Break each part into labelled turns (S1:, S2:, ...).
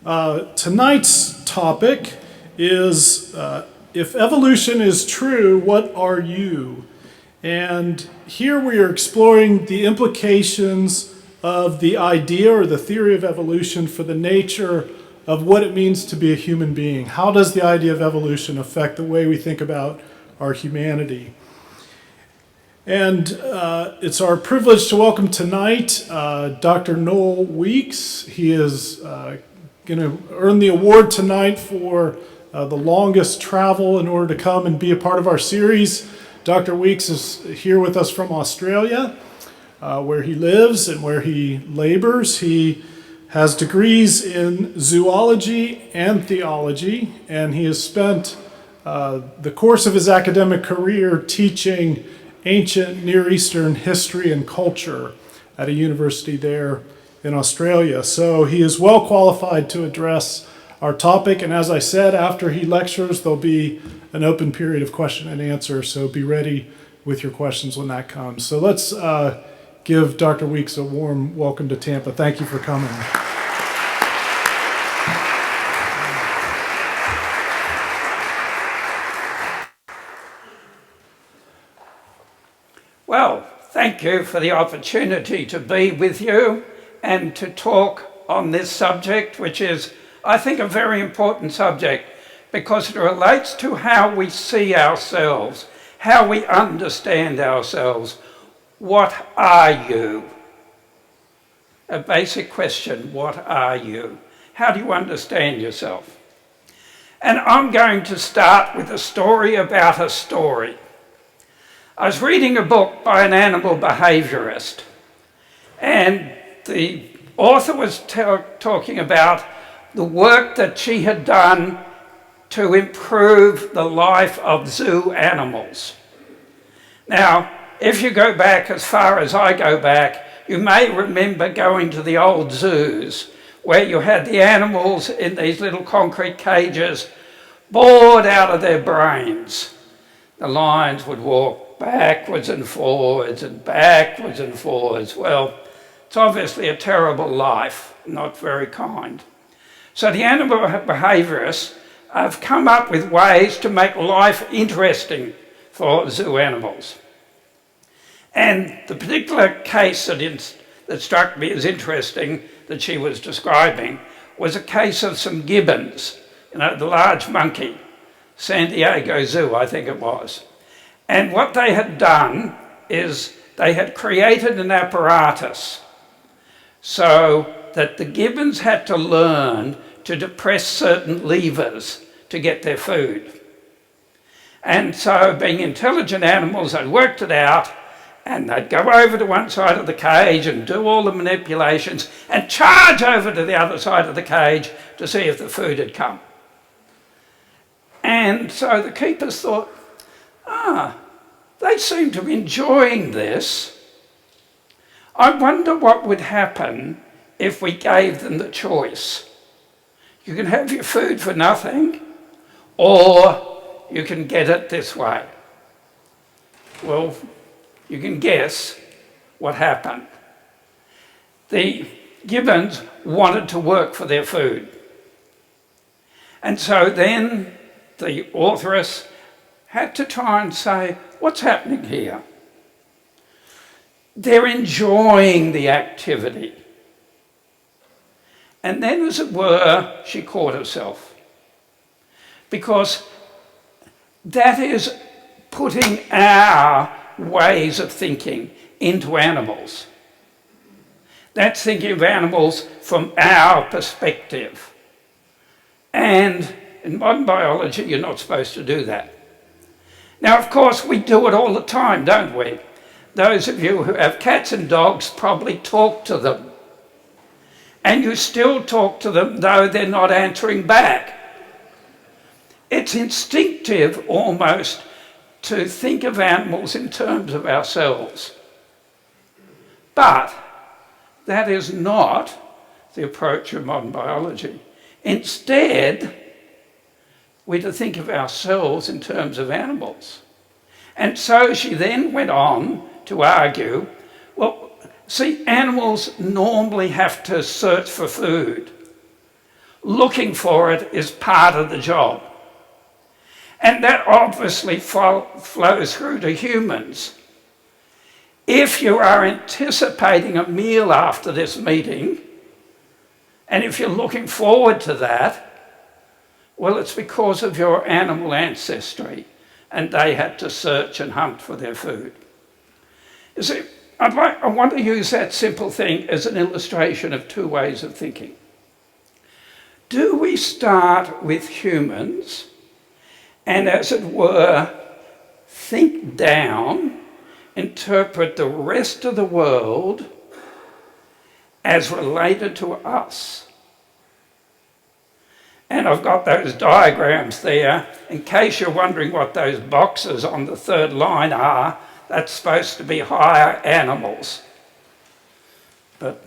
S1: Tonight's topic is if evolution is true, what are you? And here we are exploring the implications of the idea or the theory of evolution for the nature of what it means to be a human being. How does the idea of evolution affect the way we think about our humanity? And it's our privilege to welcome tonight Dr. Noel Weeks. He is going to earn the award tonight for the longest travel in order to come and be a part of our series. Dr. Weeks is here with us from Australia, where he lives and where he labors. He has degrees in zoology and theology, and he has spent the course of his academic career teaching ancient Near Eastern history and culture at a university there in Australia. So he is well qualified to address our topic, and as I said, after he lectures, there'll be an open period of question and answer, so be ready with your questions when that comes. So let's give Dr. Weeks a warm welcome to Tampa. Thank you for coming.
S2: Well, thank you for the opportunity to be with you and to talk on this subject, which is, I think, a very important subject because it relates to how we see ourselves, how we understand ourselves. What are you? A basic question, what are you? How do you understand yourself? And I'm going to start with a story about a story. I was reading a book by an animal behaviorist, and the author was talking about the work that she had done to improve the life of zoo animals. Now, if you go back as far as I go back, you may remember going to the old zoos where you had the animals in these little concrete cages, bored out of their brains. The lions would walk backwards and forwards and backwards and forwards. Well, it's obviously a terrible life, not very kind. So the animal behaviorists have come up with ways to make life interesting for zoo animals. And the particular case that struck me as interesting that she was describing was a case of some gibbons, the large monkey, San Diego Zoo, I think it was. And what they had done is they had created an apparatus so that the gibbons had to learn to depress certain levers to get their food. And so, being intelligent animals, they'd worked it out, and they'd go over to one side of the cage and do all the manipulations and charge over to the other side of the cage to see if the food had come. And so the keepers thought, they seem to be enjoying this. I wonder what would happen if we gave them the choice. You can have your food for nothing, or you can get it this way. Well, you can guess what happened. The gibbons wanted to work for their food. And so then the authoress had to try and say, what's happening here? They're enjoying the activity. And then, as it were, she caught herself. Because that is putting our ways of thinking into animals. That's thinking of animals from our perspective. And in modern biology, you're not supposed to do that. Now, of course, we do it all the time, don't we? Those of you who have cats and dogs probably talk to them. And you still talk to them, though they're not answering back. It's instinctive, almost, to think of animals in terms of ourselves. But that is not the approach of modern biology. Instead, we're to think of ourselves in terms of animals. And so she then went on to argue, well, see, animals normally have to search for food. looking for it is part of the job. And that obviously flows through to humans. If you are anticipating a meal after this meeting, and if you're looking forward to that, well, it's because of your animal ancestry, and they had to search and hunt for their food. You see, I want to use that simple thing as an illustration of two ways of thinking. Do we start with humans and, as it were, think down, interpret the rest of the world as related to us? And I've got those diagrams there. In case you're wondering what those boxes on the third line are, that's supposed to be higher animals. But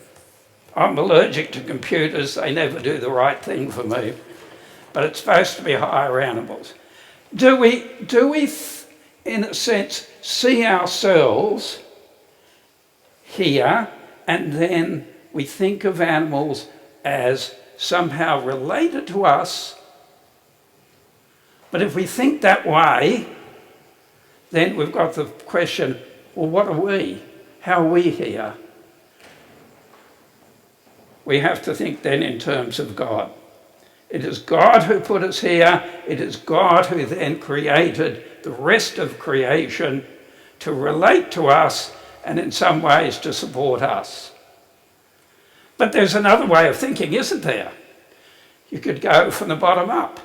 S2: I'm allergic to computers. They never do the right thing for me. But it's supposed to be higher animals. Do we, in a sense, see ourselves here, and then we think of animals as somehow related to us? But if we think that way, then we've got the question, well, what are we? How are we here? We have to think then in terms of God. It is God who put us here. It is God who then created the rest of creation to relate to us and in some ways to support us. But there's another way of thinking, isn't there? You could go from the bottom up.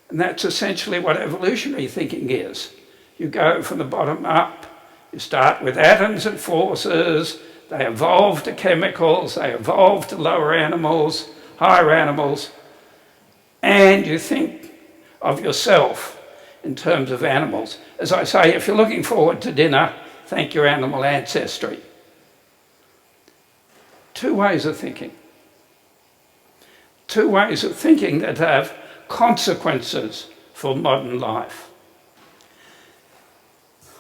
S2: And that's essentially what evolutionary thinking is. You go from the bottom up. You start with atoms and forces. They evolve to chemicals. They evolve to lower animals, higher animals. And you think of yourself in terms of animals. As I say, if you're looking forward to dinner, thank your animal ancestry. Two ways of thinking. Two ways of thinking that have consequences for modern life.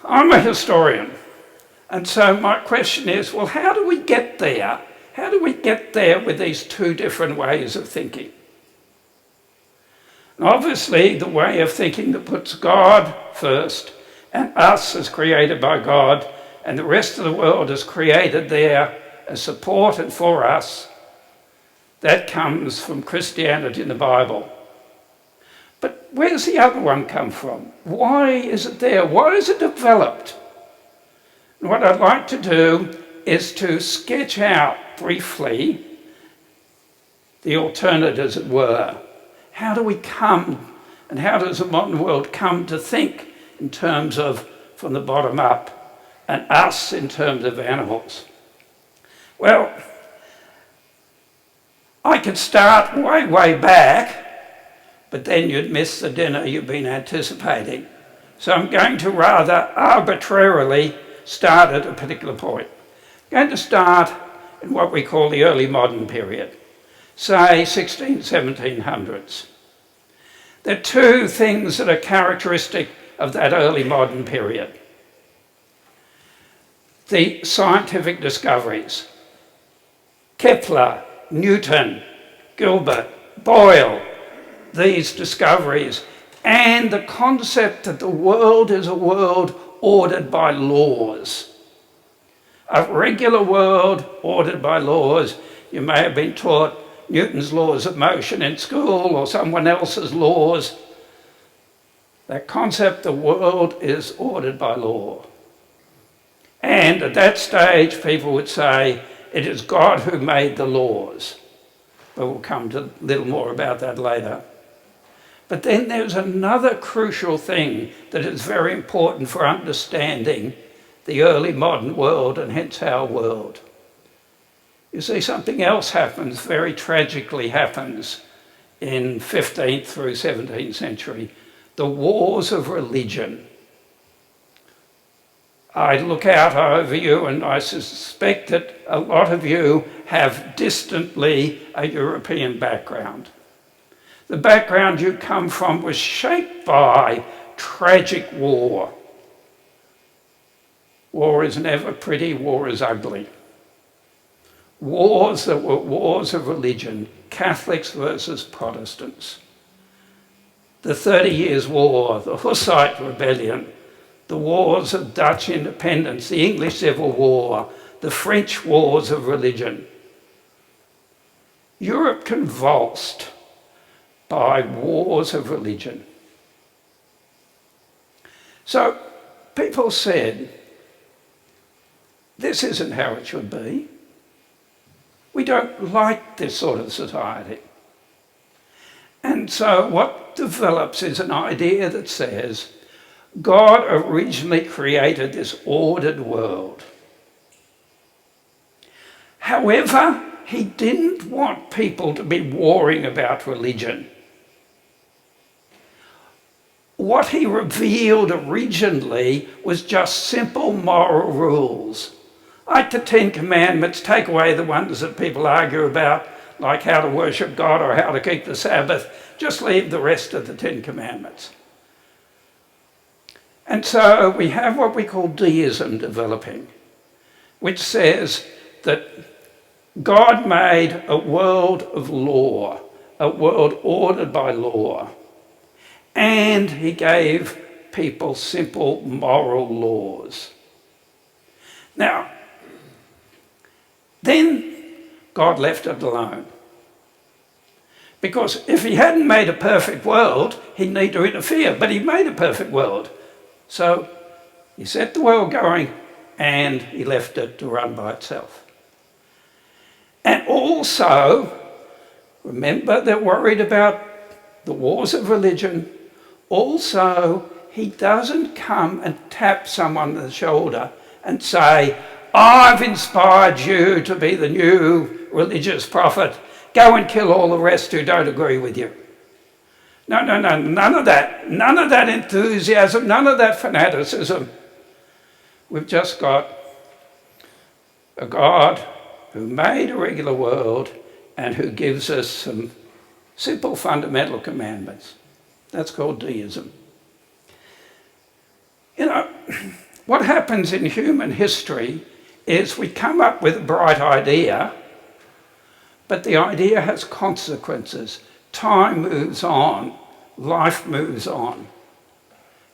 S2: I'm a historian, and so my question is, well, how do we get there? How do we get there with these two different ways of thinking? And obviously, the way of thinking that puts God first, and us as created by God, and the rest of the world as created there as support and for us, that comes from Christianity and the Bible. But where's the other one come from? Why is it there? Why is it developed? And what I'd like to do is to sketch out briefly the alternate, as it were. How do we come, and how does the modern world come to think in terms of from the bottom up, and us in terms of animals? Well, I could start way, way back, but then you'd miss the dinner you've been anticipating. So I'm going to rather arbitrarily start at a particular point. I'm going to start in what we call the early modern period, say 1700s. There are two things that are characteristic of that early modern period. The scientific discoveries. Kepler, Newton, Gilbert, Boyle, these discoveries, and the concept that the world is a world ordered by laws. A regular world ordered by laws. You may have been taught Newton's laws of motion in school or someone else's laws. That concept, the world is ordered by law. And at that stage, people would say, it is God who made the laws. But we'll come to a little more about that later. But then there's another crucial thing that is very important for understanding the early modern world and hence our world. You see, something else happens, very tragically happens in 15th through 17th century. The wars of religion. I look out over you and I suspect that a lot of you have distantly a European background. The background you come from was shaped by tragic war. War is never pretty, war is ugly. Wars that were wars of religion, Catholics versus Protestants, the 30 Years' War, the Hussite Rebellion, the wars of Dutch independence, the English Civil War, the French wars of religion. Europe convulsed by wars of religion. So people said, this isn't how it should be. We don't like this sort of society. And so what develops is an idea that says, God originally created this ordered world. However, he didn't want people to be warring about religion. What he revealed originally was just simple moral rules. Like the Ten Commandments, take away the ones that people argue about, like how to worship God or how to keep the Sabbath. Just leave the rest of the Ten Commandments. And so we have what we call deism developing, which says that God made a world of law, a world ordered by law, and he gave people simple moral laws. Now, then God left it alone. Because if he hadn't made a perfect world, he'd need to interfere, but he made a perfect world. So he set the world going and he left it to run by itself. And also, remember, they're worried about the wars of religion. Also, he doesn't come and tap someone on the shoulder and say, I've inspired you to be the new religious prophet. Go and kill all the rest who don't agree with you. No, none of that. None of that enthusiasm, none of that fanaticism. We've just got a God who made a regular world and who gives us some simple fundamental commandments. That's called deism. You know, what happens in human history is we come up with a bright idea, but the idea has consequences. Time moves on, life moves on.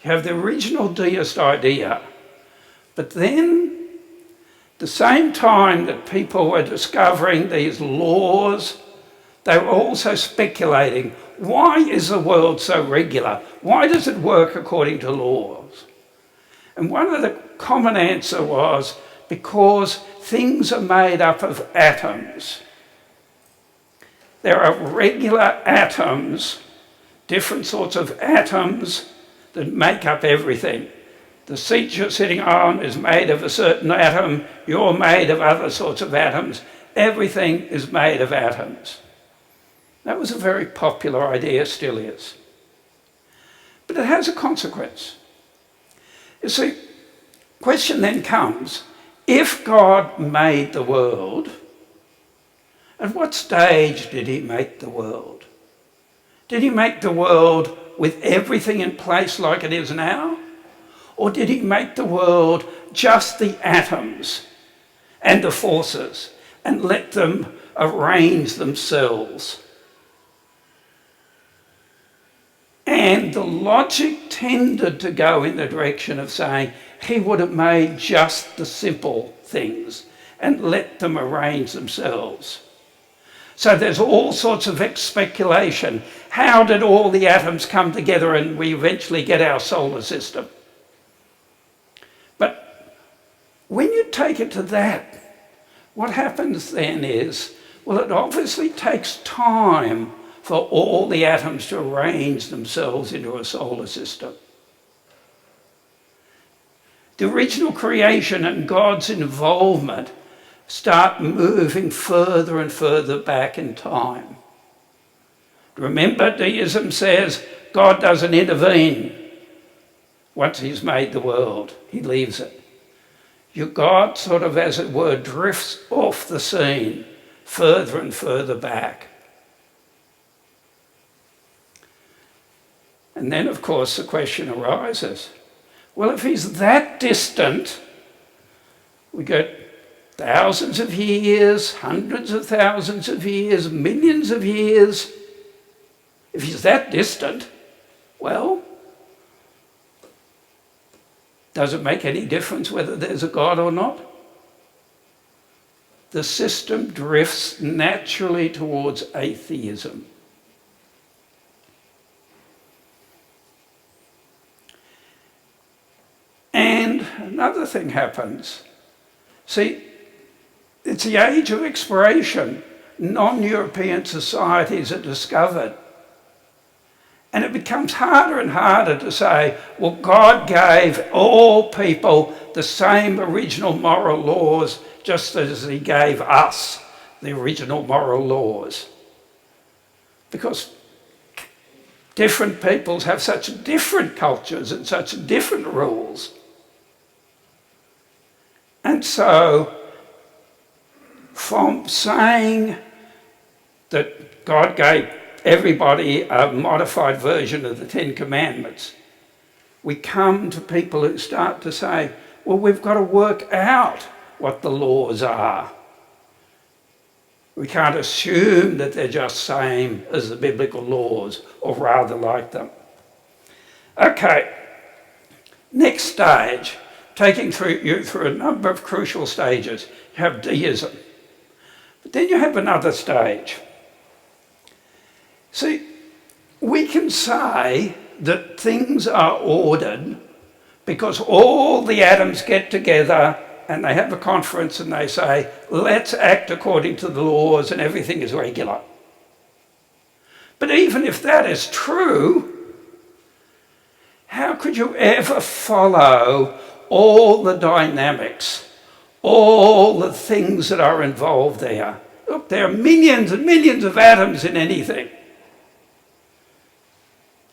S2: You have the original deist idea, but then the same time that people were discovering these laws, they were also speculating, why is the world so regular? Why does it work according to laws? And one of the common answer was, because things are made up of atoms. There are regular atoms, different sorts of atoms that make up everything. The seat you're sitting on is made of a certain atom, you're made of other sorts of atoms. Everything is made of atoms. That was a very popular idea, still is. But it has a consequence. You see, the question then comes, if God made the world, at what stage did he make the world? Did he make the world with everything in place like it is now? Or did he make the world just the atoms and the forces and let them arrange themselves? And the logic tended to go in the direction of saying he would have made just the simple things and let them arrange themselves. So there's all sorts of speculation. How did all the atoms come together and we eventually get our solar system? But when you take it to that, what happens then is, well, it obviously takes time for all the atoms to arrange themselves into a solar system. The original creation and God's involvement start moving further and further back in time. Remember, deism says God doesn't intervene once he's made the world. He leaves it. Your God sort of, as it were, drifts off the scene further and further back. And then, of course, the question arises, well, if he's that distant, we get thousands of years, hundreds of thousands of years, millions of years. If he's that distant, well, does it make any difference whether there's a God or not? The system drifts naturally towards atheism. And another thing happens. See, it's the age of exploration. Non-European societies are discovered. And it becomes harder and harder to say, well, God gave all people the same original moral laws just as he gave us the original moral laws. Because different peoples have such different cultures and such different rules. And so, from saying that God gave everybody a modified version of the Ten Commandments, we come to people who start to say, well, we've got to work out what the laws are. We can't assume that they're just same as the biblical laws, or rather like them. Okay, next stage, taking you through a number of crucial stages. You have deism. But then you have another stage. See, we can say that things are ordered because all the atoms get together and they have a conference and they say, let's act according to the laws and everything is regular. But even if that is true, how could you ever follow all the dynamics, all the things that are involved there? Look, there are millions and millions of atoms in anything.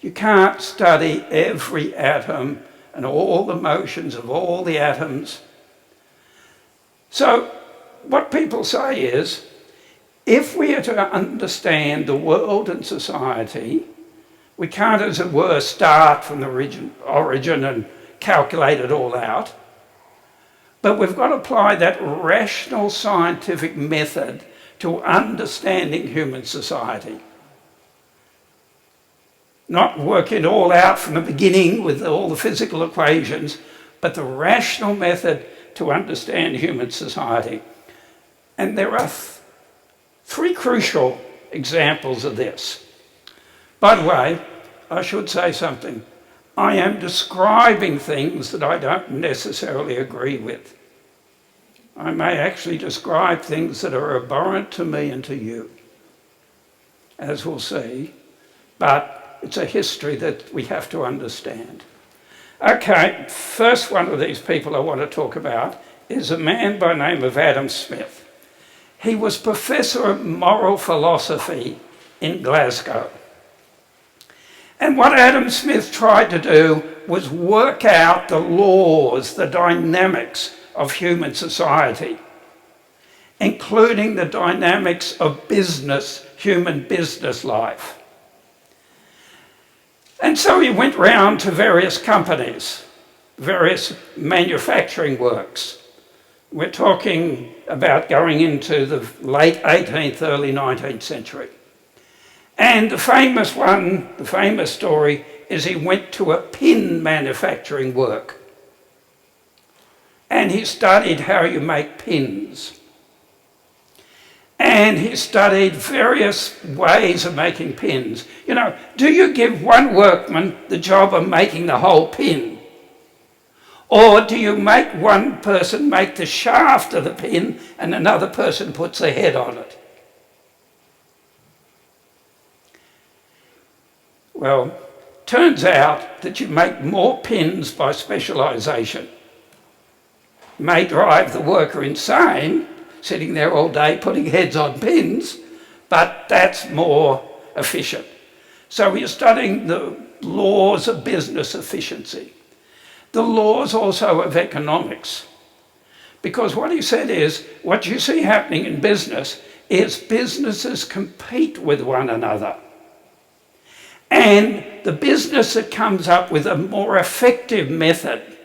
S2: You can't study every atom and all the motions of all the atoms. So what people say is, if we are to understand the world and society, we can't, as it were, start from the origin and calculate it all out. But we've got to apply that rational scientific method to understanding human society. Not work it all out from the beginning with all the physical equations, but the rational method to understand human society. And there are three crucial examples of this. By the way, I should say something. I am describing things that I don't necessarily agree with. I may actually describe things that are abhorrent to me and to you, as we'll see, but it's a history that we have to understand. Okay, first one of these people I want to talk about is a man by the name of Adam Smith. He was professor of moral philosophy in Glasgow. And what Adam Smith tried to do was work out the laws, the dynamics of human society, including the dynamics of business, human business life. And so he went round to various companies, various manufacturing works. We're talking about going into the late 18th, early 19th century. And the famous one, the famous story, is he went to a pin manufacturing work. And he studied how you make pins. And he studied various ways of making pins. You know, do you give one workman the job of making the whole pin? Or do you make one person make the shaft of the pin and another person puts the head on it? Well, turns out that you make more pins by specialisation. May drive the worker insane, sitting there all day putting heads on pins, but that's more efficient. So we're studying the laws of business efficiency. The laws also of economics. Because what he said is, what you see happening in business is businesses compete with one another. And the business that comes up with a more effective method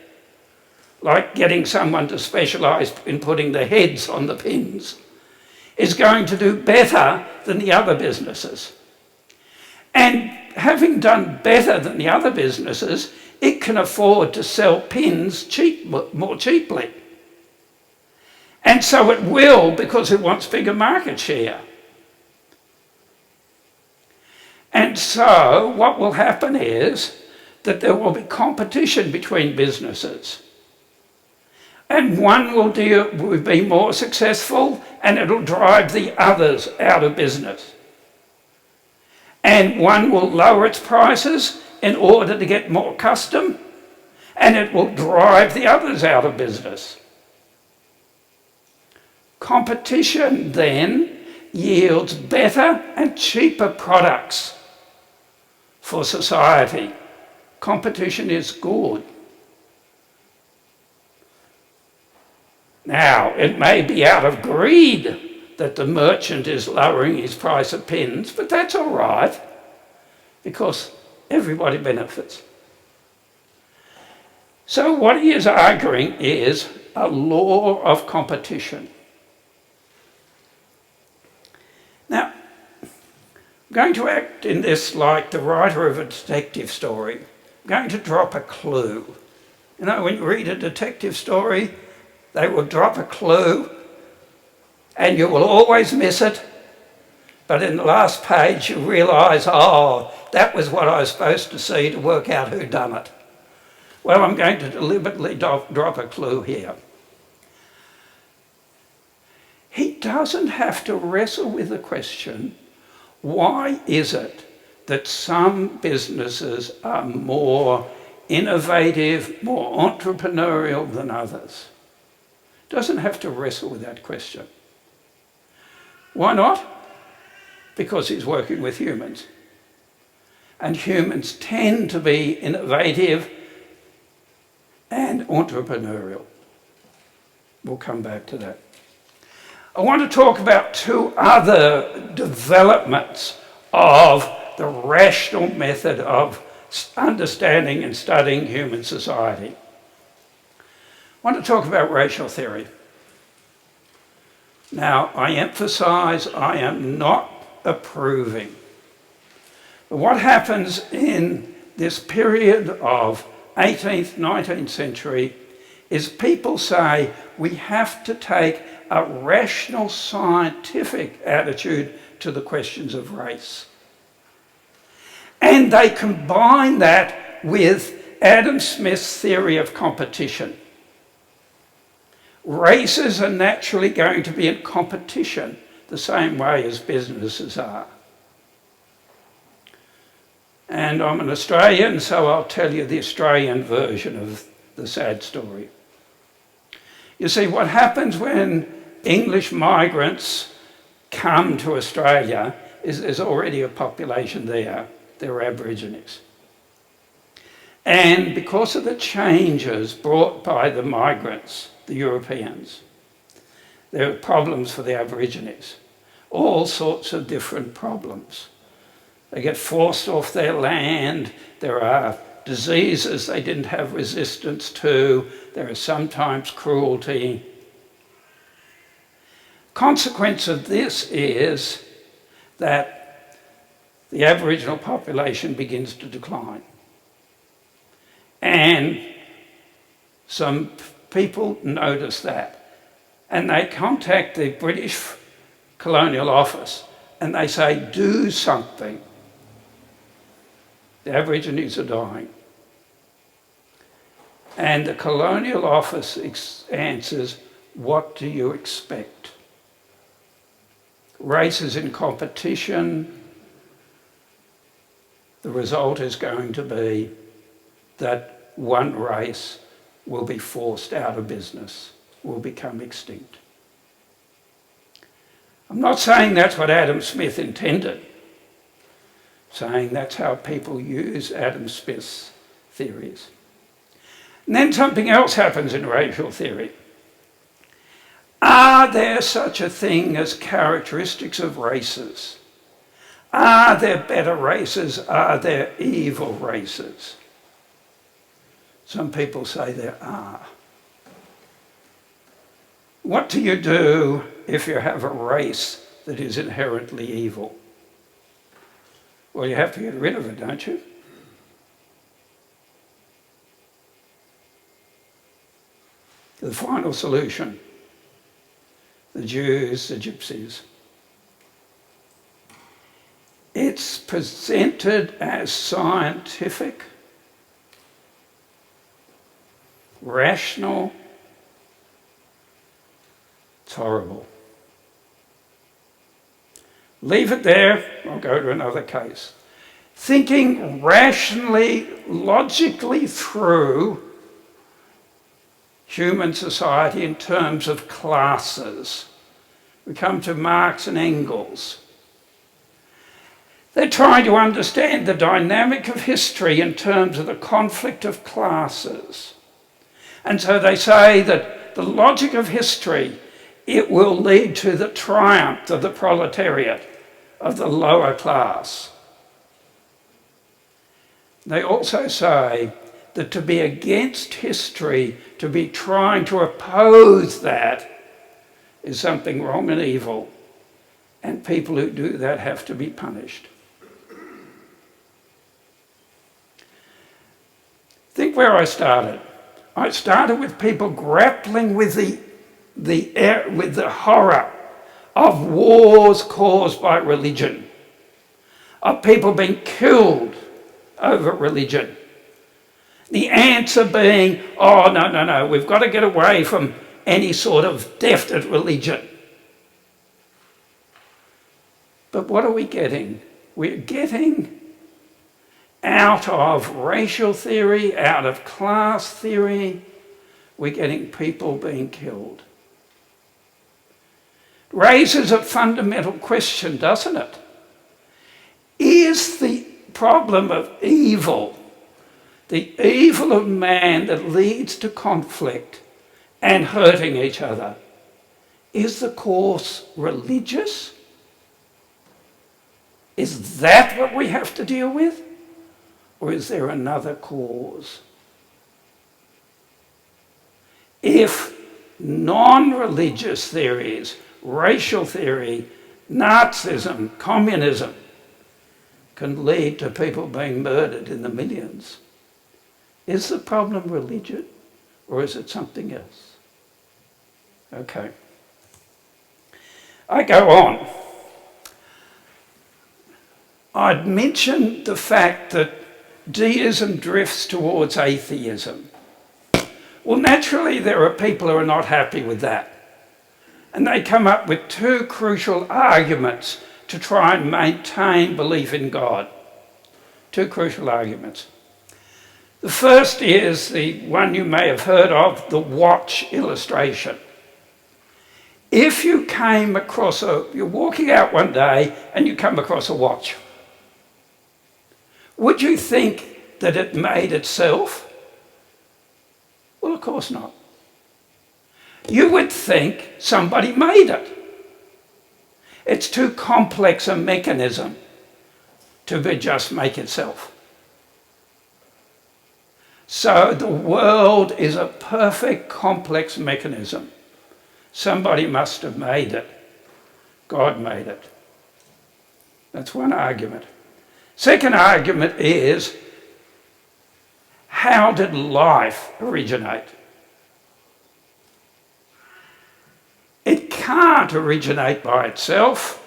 S2: like getting someone to specialise in putting the heads on the pins, is going to do better than the other businesses. And having done better than the other businesses, it can afford to sell pins more cheaply. And so it will, because it wants bigger market share. And so what will happen is that there will be competition between businesses. And one will be more successful, and it'll drive the others out of business. And one will lower its prices in order to get more custom, and it will drive the others out of business. Competition then yields better and cheaper products for society. Competition is good. Now, it may be out of greed that the merchant is lowering his price of pins, but that's all right, because everybody benefits. So what he is arguing is a law of competition. Now, I'm going to act in this like the writer of a detective story. I'm going to drop a clue. You know, when you read a detective story, they will drop a clue and you will always miss it. But in the last page, you realise, oh, that was what I was supposed to see to work out who done it. Well, I'm going to deliberately drop a clue here. He doesn't have to wrestle with the question, why is it that some businesses are more innovative, more entrepreneurial than others? Doesn't have to wrestle with that question. Why not? Because he's working with humans. And humans tend to be innovative and entrepreneurial. We'll come back to that. I want to talk about two other developments of the rational method of understanding and studying human society. I want to talk about racial theory. Now, I emphasise I am not approving. But what happens in this period of 18th, 19th century is people say we have to take a rational scientific attitude to the questions of race. And they combine that with Adam Smith's theory of competition. Races are naturally going to be in competition the same way as businesses are. And I'm an Australian, so I'll tell you the Australian version of the sad story. You see, what happens when English migrants come to Australia is there's already a population there. They're Aborigines. And because of the changes brought by the migrants, the Europeans, there are problems for the Aborigines. All sorts of different problems. They get forced off their land. There are diseases they didn't have resistance to. There is sometimes cruelty. Consequence of this is that the Aboriginal population begins to decline. And some people notice that. And they contact the British Colonial Office and they say, do something. The Aborigines are dying. And the Colonial Office answers, what do you expect? Races in competition. The result is going to be that one race will be forced out of business, will become extinct. I'm not saying that's what Adam Smith intended. I'm saying that's how people use Adam Smith's theories. And then something else happens in racial theory. Are there such a thing as characteristics of races? Are there better races? Are there evil races? Some people say there are. What do you do if you have a race that is inherently evil? Well, you have to get rid of it, don't you? The final solution, the Jews, the Gypsies. It's presented as scientific, rational. It's horrible. Leave it there, I'll go to another case. Thinking rationally, logically through human society in terms of classes. We come to Marx and Engels. They're trying to understand the dynamic of history in terms of the conflict of classes. And so they say that the logic of history, it will lead to the triumph of the proletariat, of the lower class. They also say that to be against history, to be trying to oppose that, is something wrong and evil, and people who do that have to be punished. Think where I started. I started with people grappling with the horror of wars caused by religion, of people being killed over religion. The answer being, oh, no, we've got to get away from any sort of deft at religion. But what are we getting? We're getting out of racial theory, out of class theory, we're getting people being killed. Raises a fundamental question, doesn't it? Is the problem of evil, the evil of man that leads to conflict and hurting each other, is the cause religious? Is that what we have to deal with? Or is there another cause? If non-religious theories, racial theory, Nazism, communism, can lead to people being murdered in the millions, is the problem religion or is it something else? Okay. I go on. I'd mentioned the fact that deism drifts towards atheism. Well, naturally, there are people who are not happy with that. And they come up with two crucial arguments to try and maintain belief in God. Two crucial arguments. The first is the one you may have heard of, the watch illustration. If you came across you're walking out one day and you come across a watch, would you think that it made itself? Well, of course not. You would think somebody made it. It's too complex a mechanism to just make itself. So the world is a perfect complex mechanism. Somebody must have made it. God made it. That's one argument. Second argument is, how did life originate? It can't originate by itself.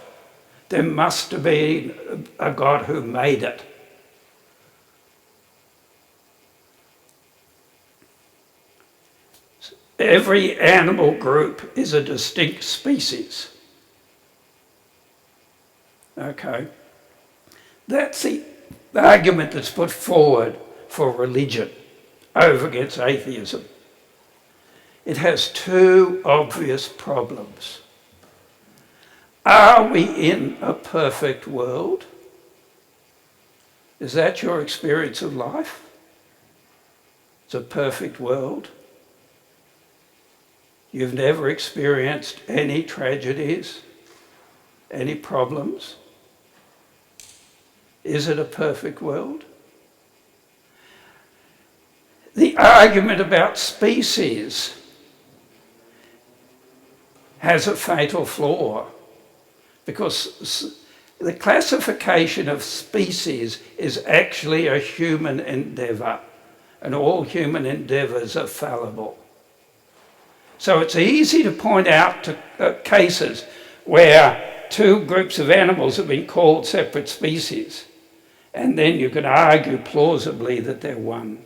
S2: There must have been a God who made it. Every animal group is a distinct species. Okay. That's the argument that's put forward for religion over against atheism. It has two obvious problems. Are we in a perfect world? Is that your experience of life? It's a perfect world. You've never experienced any tragedies, any problems. Is it a perfect world? The argument about species. has a fatal flaw, because the classification of species is actually a human endeavour, and all human endeavours are fallible. So it's easy to point out to cases where two groups of animals have been called separate species, and then you can argue plausibly that they're one.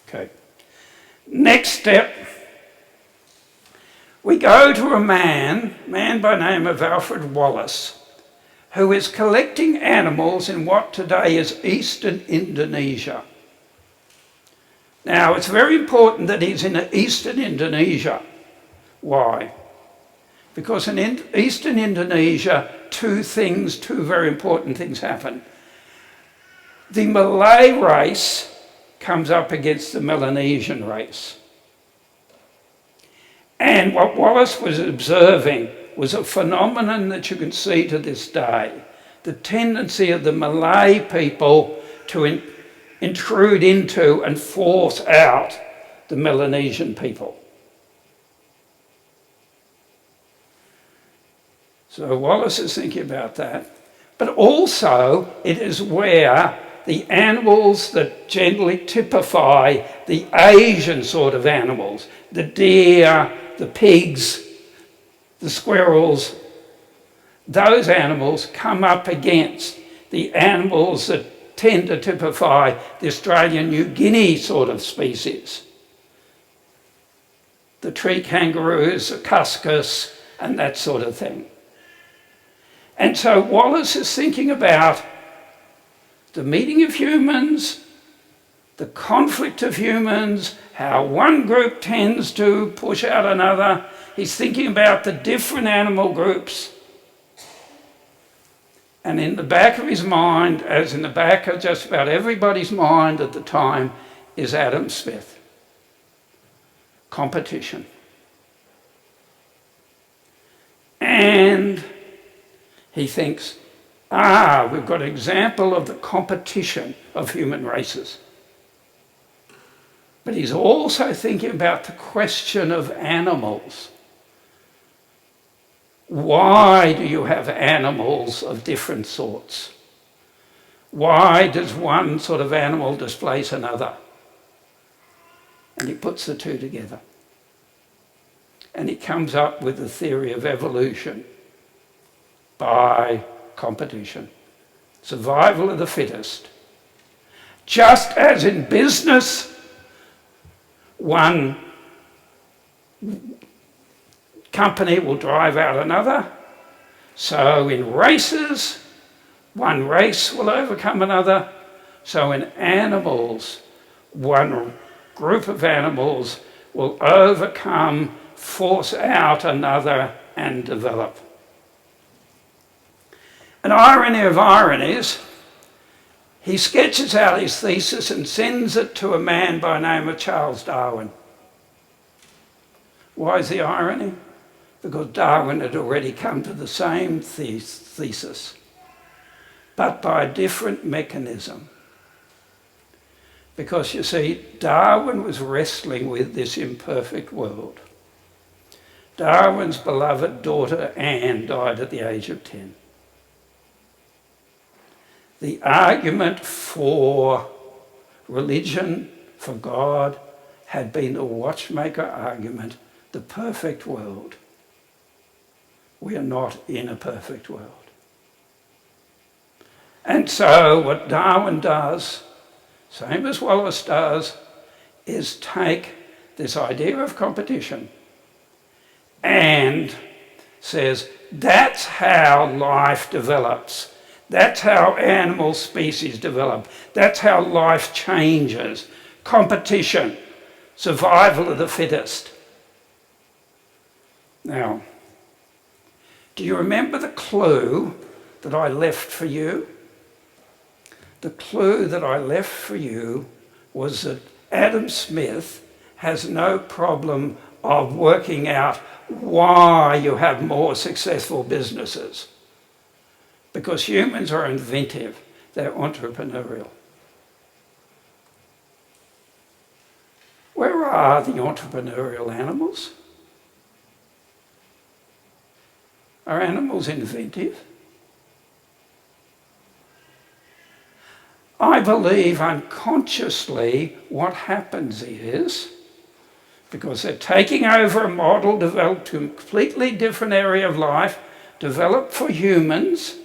S2: Okay. Next step, we go to a man by name of Alfred Wallace, who is collecting animals in what today is eastern Indonesia. Now, it's very important that he's in eastern Indonesia. Why? Because in eastern Indonesia, two very important things happen. The Malay race comes up against the Melanesian race. And what Wallace was observing was a phenomenon that you can see to this day. The tendency of the Malay people to intrude into and force out the Melanesian people. So Wallace is thinking about that. But also it is where the animals that generally typify the Asian sort of animals, the deer, the pigs, the squirrels, those animals come up against the animals that tend to typify the Australian New Guinea sort of species. The tree kangaroos, the cuscus, and that sort of thing. And so Wallace is thinking about the meeting of humans, the conflict of humans, how one group tends to push out another. He's thinking about the different animal groups. And in the back of his mind, as in the back of just about everybody's mind at the time, is Adam Smith. Competition. And he thinks, we've got an example of the competition of human races. But he's also thinking about the question of animals. Why do you have animals of different sorts? Why does one sort of animal displace another? And he puts the two together. And he comes up with the theory of evolution by competition. Survival of the fittest. Just as in business, one company will drive out another, so in races, one race will overcome another. So in animals, one group of animals will overcome, force out another, and develop. An irony of ironies, he sketches out his thesis and sends it to a man by the name of Charles Darwin. Why is the irony? Because Darwin had already come to the same thesis, but by a different mechanism. Because you see, Darwin was wrestling with this imperfect world. Darwin's beloved daughter Anne died at the age of 10. The argument for religion, for God, had been the watchmaker argument, the perfect world. We are not in a perfect world. And so what Darwin does, same as Wallace does, is take this idea of competition and says that's how life develops. That's how animal species develop. That's how life changes. Competition, survival of the fittest. Now, do you remember the clue that I left for you? The clue that I left for you was that Adam Smith has no problem of working out why you have more successful businesses. Because humans are inventive, they're entrepreneurial. We're where are the entrepreneurial animals? Are animals inventive? I believe unconsciously what happens is, because they're taking over a model developed to a completely different area of life, developed for humans,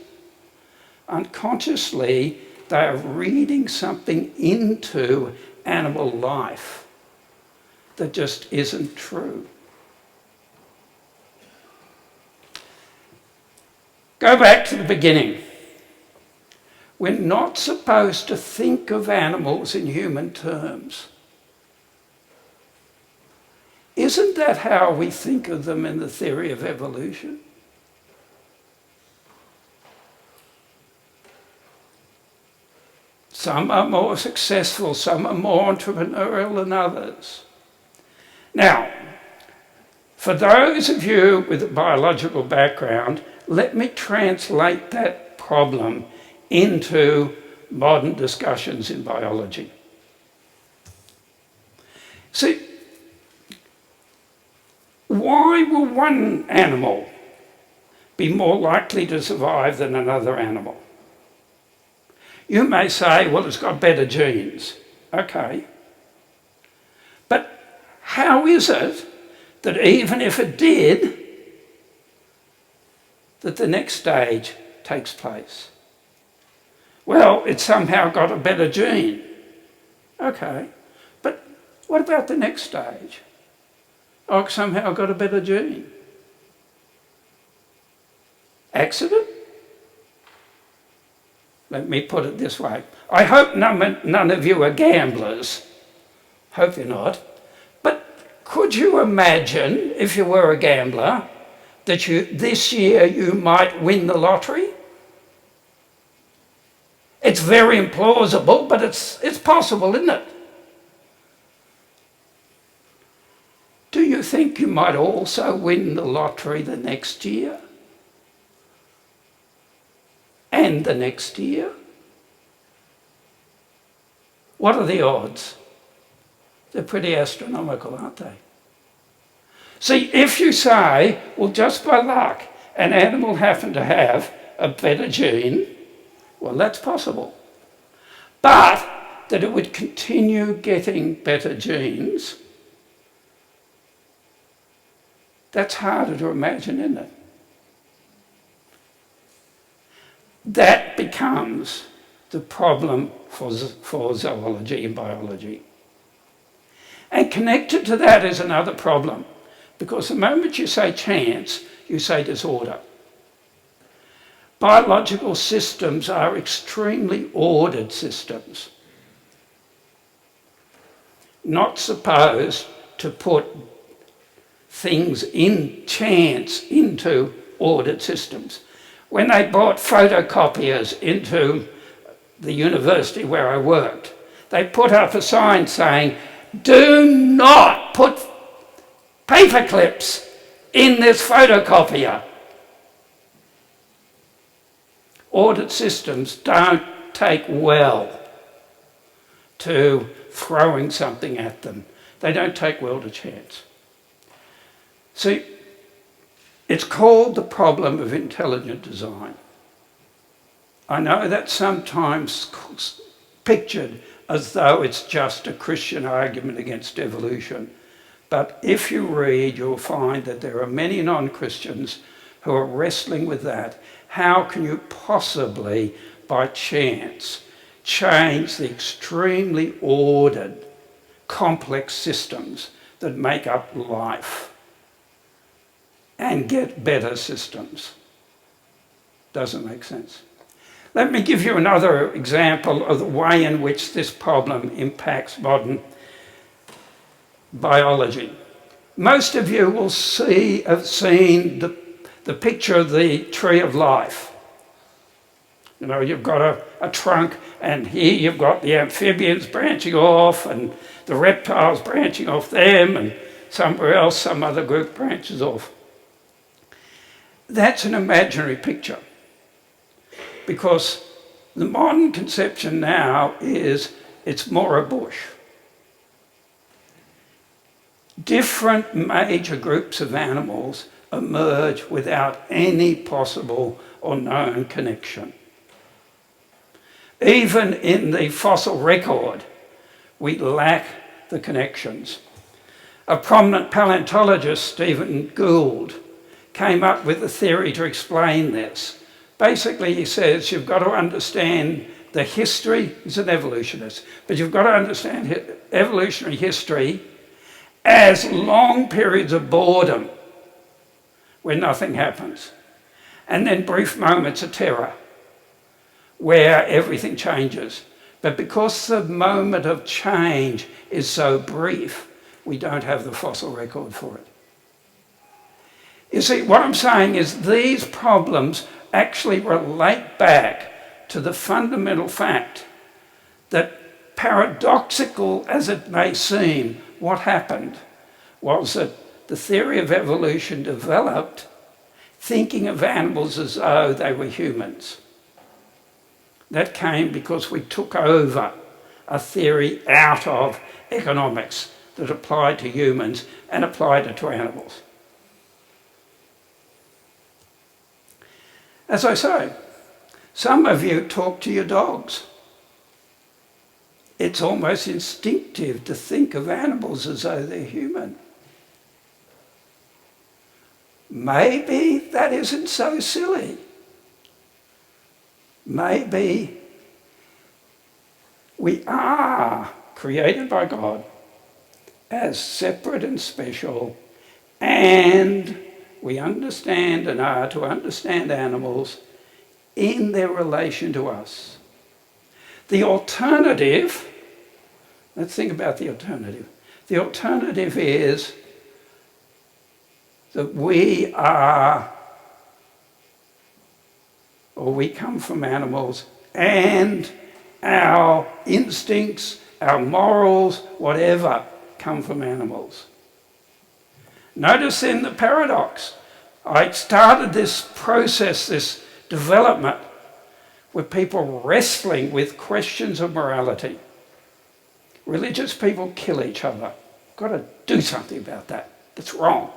S2: unconsciously they are reading something into animal life that just isn't true. Go back to the beginning. We're not supposed to think of animals in human terms. Isn't that how we think of them in the theory of evolution? Some are more successful, some are more entrepreneurial than others. Now, for those of you with a biological background, let me translate that problem into modern discussions in biology. See, why will one animal be more likely to survive than another animal? You may say, well, it's got better genes. Okay. But how is it that even if it did, that the next stage takes place? Well, it's somehow got a better gene. Okay. But what about the next stage? Oh, it's somehow got a better gene. Accident? Let me put it this way. I hope none of you are gamblers. Hope you're not. But could you imagine, if you were a gambler, that this year you might win the lottery? It's very implausible, but it's possible, isn't it? Do you think you might also win the lottery the next year? And the next year? What are the odds? They're pretty astronomical, aren't they? See, if you say, well, just by luck, an animal happened to have a better gene, well, that's possible. But that it would continue getting better genes, that's harder to imagine, isn't it? That becomes the problem for zoology and biology. And connected to that is another problem, because the moment you say chance, you say disorder. Biological systems are extremely ordered systems, not supposed to put things in chance into ordered systems. When they brought photocopiers into the university where I worked, they put up a sign saying, do not put paper clips in this photocopier. Ordered systems don't take well to throwing something at them. They don't take well to chance. See, it's called the problem of intelligent design. I know that's sometimes pictured as though it's just a Christian argument against evolution. But if you read, you'll find that there are many non-Christians who are wrestling with that. How can you possibly, by chance, change the extremely ordered, complex systems that make up life and get better systems? Doesn't make sense. Let me give you another example of the way in which this problem impacts modern biology. Most of you will have seen the picture of the tree of life. You know, you've got a trunk, and here you've got the amphibians branching off, and the reptiles branching off them, and somewhere else some other group branches off. That's an imaginary picture, because the modern conception now is it's more a bush. different major groups of animals emerge without any possible or known connection. Even in the fossil record, we lack the connections. A prominent paleontologist, Stephen Gould, came up with a theory to explain this. Basically, he says you've got to understand the history. He's an evolutionist, but you've got to understand evolutionary history as long periods of boredom where nothing happens, and then brief moments of terror where everything changes. But because the moment of change is so brief, we don't have the fossil record for it. You see, what I'm saying is these problems actually relate back to the fundamental fact that, paradoxical as it may seem, what happened was that the theory of evolution developed thinking of animals as though they were humans. That came because we took over a theory out of economics that applied to humans and applied it to animals. As I say, some of you talk to your dogs. It's almost instinctive to think of animals as though they're human. Maybe that isn't so silly. Maybe we are created by God as separate and special, and we understand and are to understand animals in their relation to us. The alternative, let's think about the alternative. The alternative is that we are, or we come from animals, and our instincts, our morals, whatever, come from animals. Notice then the paradox. I started this process, this development, with people wrestling with questions of morality. Religious people kill each other. Got to do something about that. That's wrong.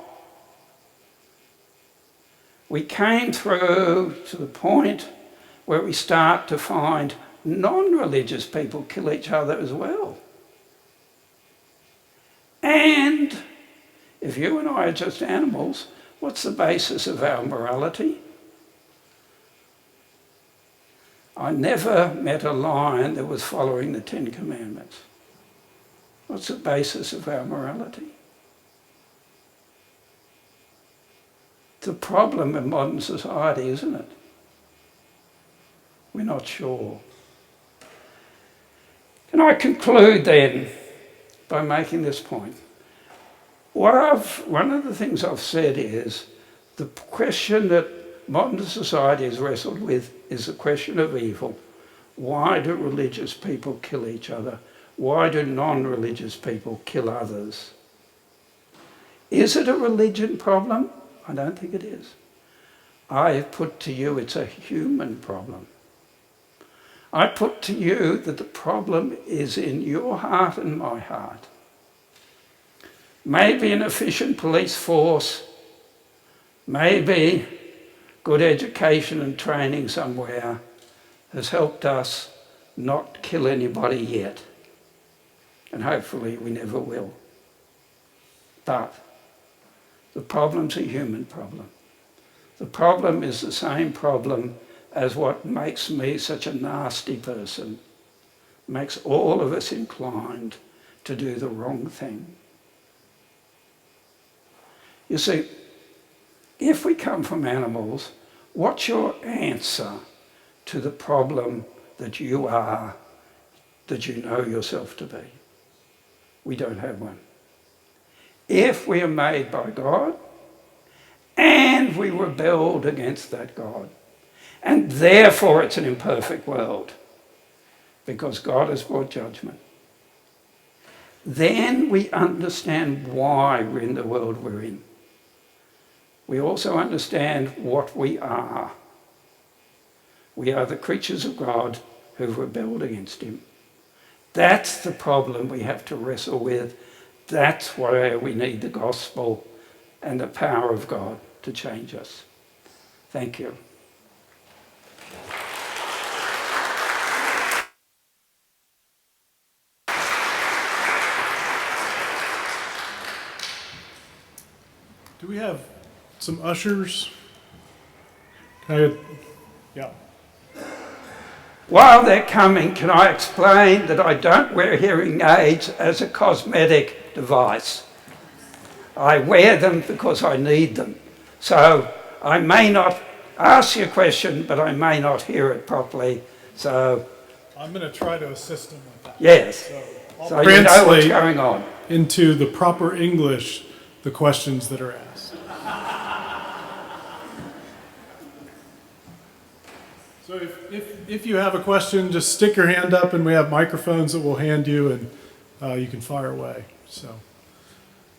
S2: We came through to the point where we start to find non-religious people kill each other as well. And if you and I are just animals, what's the basis of our morality? I never met a lion that was following the 10 Commandments. What's the basis of our morality? It's a problem in modern society, isn't it? We're not sure. Can I conclude then by making this point? One of the things I've said is the question that modern society has wrestled with is the question of evil. Why do religious people kill each other? Why do non-religious people kill others? Is it a religion problem? I don't think it is. I put to you it's a human problem. I put to you that the problem is in your heart and my heart. Maybe an efficient police force, maybe good education and training somewhere has helped us not kill anybody yet. And hopefully we never will. But the problem's a human problem. The problem is the same problem as what makes me such a nasty person, makes all of us inclined to do the wrong thing. You see, if we come from animals, what's your answer to the problem that you are, that you know yourself to be? We don't have one. If we are made by God, and we rebelled against that God, and therefore it's an imperfect world, because God has brought judgment, then we understand why we're in the world we're in. We also understand what we are. We are the creatures of God who've rebelled against him. That's the problem we have to wrestle with That's where we need the gospel and the power of God to change us. Thank you.
S1: Do we have some ushers? Yeah.
S2: While they're coming, can I explain that I don't wear hearing aids as a cosmetic device? I wear them because I need them. So I may not ask you a question, but I may not hear it properly. So
S1: I'm going to try to assist him with that.
S2: yes, so you know what's going on.
S1: Into the proper English the questions that are asked. So if you have a question, just stick your hand up and we have microphones that we'll hand you and you can fire away. So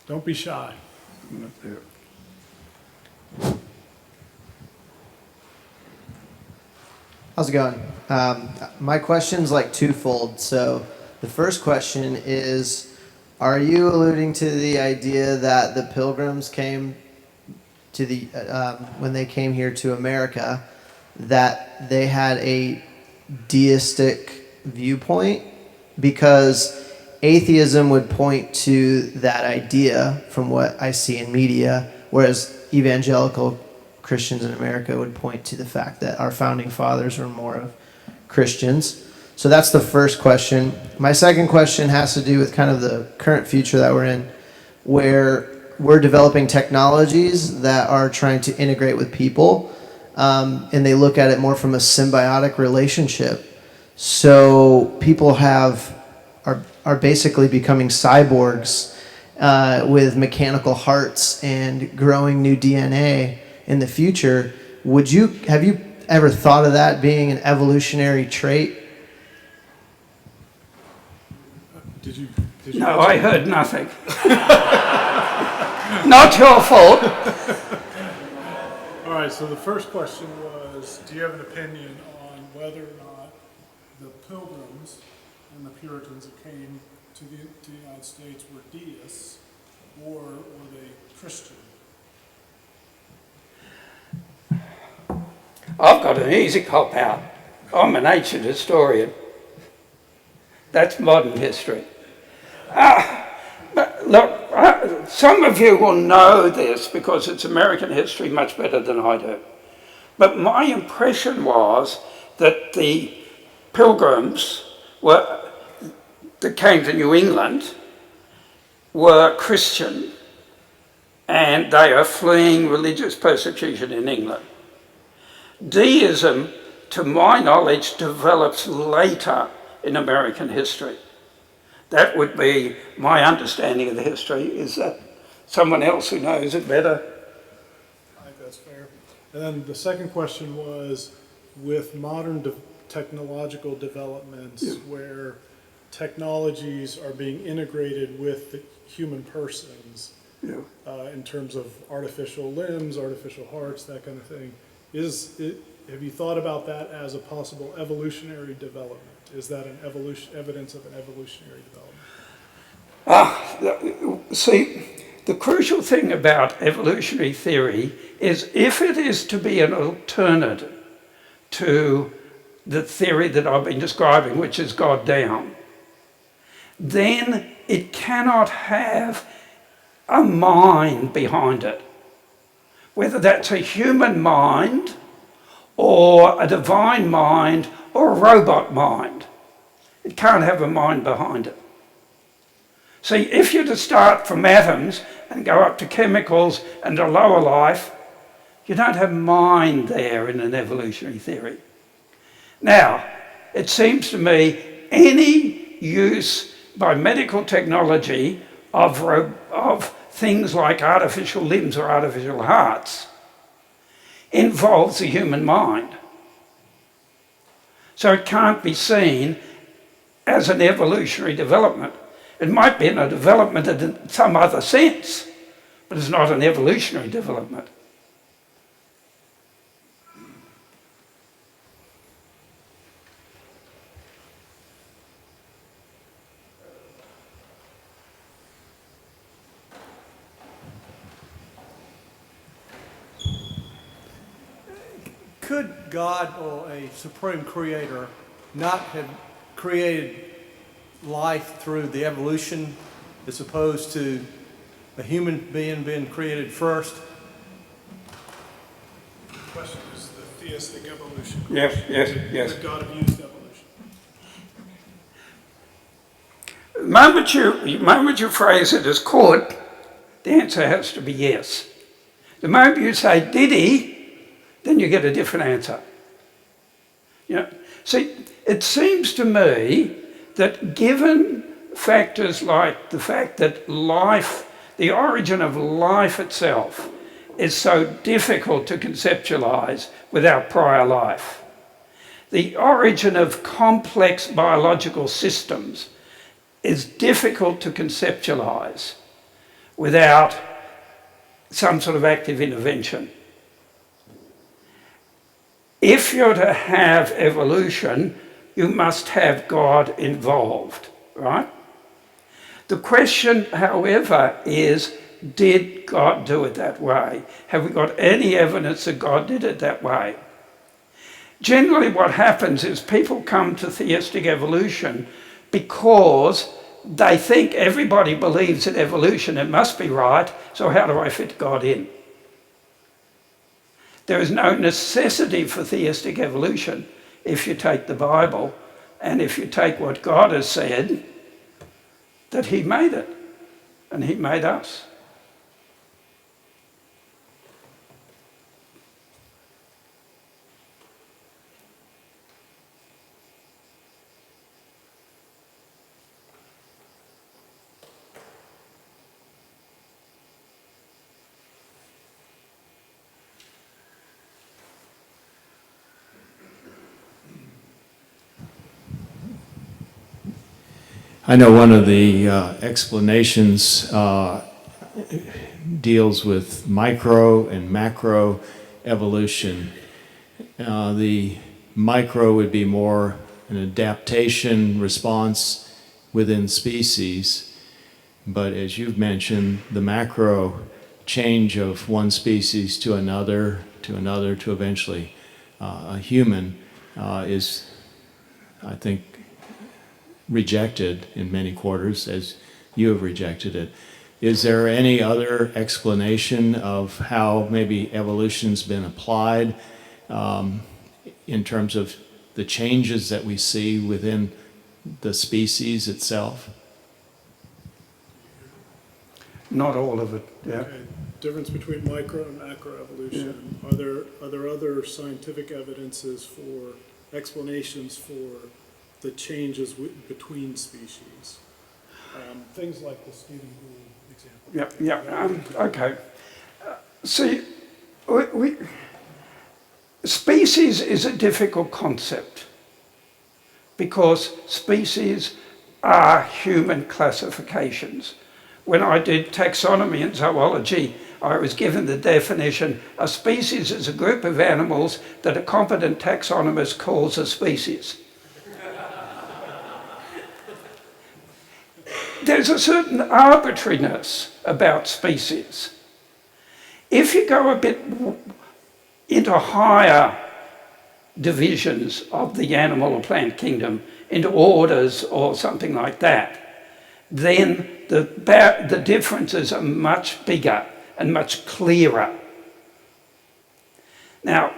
S1: don't be shy.
S3: How's it going? My question's like twofold. So the first question is, are you alluding to the idea that the Pilgrims came to the when they came here to America, that they had a deistic viewpoint? Because atheism would point to that idea from what I see in media, whereas evangelical Christians in America would point to the fact that our founding fathers were more of Christians. So that's the first question. My second question has to do with kind of the current future that we're in, where we're developing technologies that are trying to integrate with people, and they look at it more from a symbiotic relationship. So people are basically becoming cyborgs with mechanical hearts and growing new DNA in the future. Have you ever thought of that being an evolutionary trait?
S1: Did you
S2: No, I heard nothing. Not your fault.
S1: All right, so the first question was, do you have an opinion on whether or not the Pilgrims and the Puritans that came to the United States were deists, or were they Christian?
S2: I've got an easy cop out. I'm an ancient historian. That's modern history. But look, some of you will know this because it's American history much better than I do. But my impression was that the Pilgrims that came to New England were Christian, and they are fleeing religious persecution in England. Deism, to my knowledge, develops later in American history. That would be my understanding of the history. Is that someone else who knows it better?
S1: I think that's fair. And then the second question was, with modern technological developments where technologies are being integrated with the human persons, in terms of artificial limbs, artificial hearts, that kind of thing, have you thought about that as a possible evolutionary development? Is that an evidence of an evolutionary development?
S2: See, the crucial thing about evolutionary theory is if it is to be an alternative to the theory that I've been describing, which is God down, then it cannot have a mind behind it. Whether that's a human mind or a divine mind or a robot mind. It can't have a mind behind it. See, if you're to start from atoms and go up to chemicals and a lower life, you don't have mind there in an evolutionary theory. Now, it seems to me any use by medical technology of things like artificial limbs or artificial hearts involves the human mind. So it can't be seen as an evolutionary development. It might be a development in some other sense, but it's not an evolutionary development.
S4: could God or a supreme creator not have created life through the evolution as opposed to a human being created first?
S1: The question is the theistic evolution.
S2: Yes.
S1: Could God have used evolution?
S2: The moment you phrase it as could, the answer has to be yes. The moment you say did he, then you get a different answer. See, it seems to me that given factors like the fact that life, the origin of life itself, is so difficult to conceptualize without prior life, the origin of complex biological systems is difficult to conceptualize without some sort of active intervention. If you're to have evolution, you must have God involved, right? The question, however, is, did God do it that way? Have we got any evidence that God did it that way? Generally what happens is people come to theistic evolution because they think everybody believes in evolution, it must be right, so how do I fit God in? There is no necessity for theistic evolution if you take the Bible and if you take what God has said, that he made it and he made us.
S5: I know one of the explanations deals with micro and macro evolution. The micro would be more an adaptation response within species, but as you've mentioned, the macro change of one species to another, to eventually a human is, I think, rejected in many quarters, as you have rejected it. Is there any other explanation of how maybe evolution's been applied in terms of the changes that we see within the species itself?
S2: Not all of it, yeah.
S1: Okay. Difference between micro and macroevolution. Yeah. Are there other scientific evidences for explanations for the changes between species? Things like the Stephen Gould example.
S2: Okay. See, species is a difficult concept because species are human classifications. When I did taxonomy in zoology, I was given the definition: a species is a group of animals that a competent taxonomist calls a species. There's a certain arbitrariness about species. If you go a bit into higher divisions of the animal or plant kingdom, into orders or something like that, then the differences are much bigger and much clearer. Now,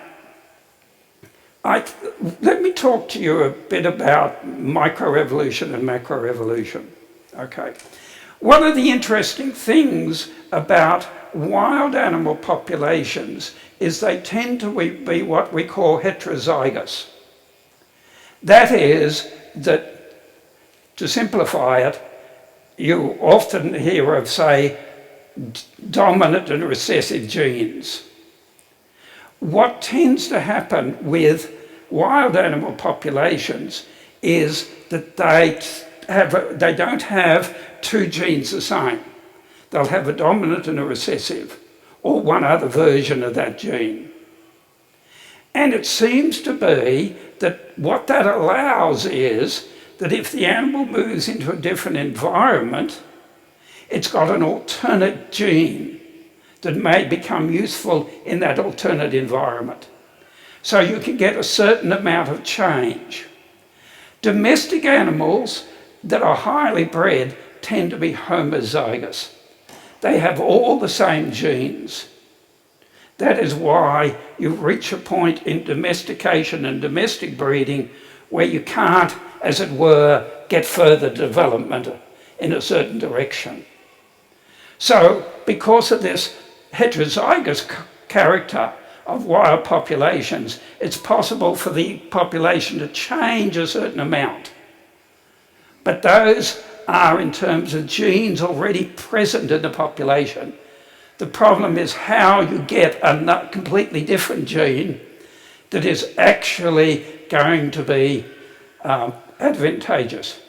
S2: let me talk to you a bit about microevolution and macroevolution. Okay. One of the interesting things about wild animal populations is they tend to be what we call heterozygous. That is, that, to simplify it, you often hear of, say, dominant and recessive genes. What tends to happen with wild animal populations is that they don't have two genes the same. They'll have a dominant and a recessive, or one other version of that gene. And it seems to be that what that allows is that if the animal moves into a different environment, it's got an alternate gene that may become useful in that alternate environment. So you can get a certain amount of change. Domestic animals that are highly bred tend to be homozygous. They have all the same genes. That is why you reach a point in domestication and domestic breeding where you can't, as it were, get further development in a certain direction. So, because of this heterozygous character of wild populations, it's possible for the population to change a certain amount. But those are in terms of genes already present in the population. The problem is how you get a completely different gene that is actually going to be advantageous.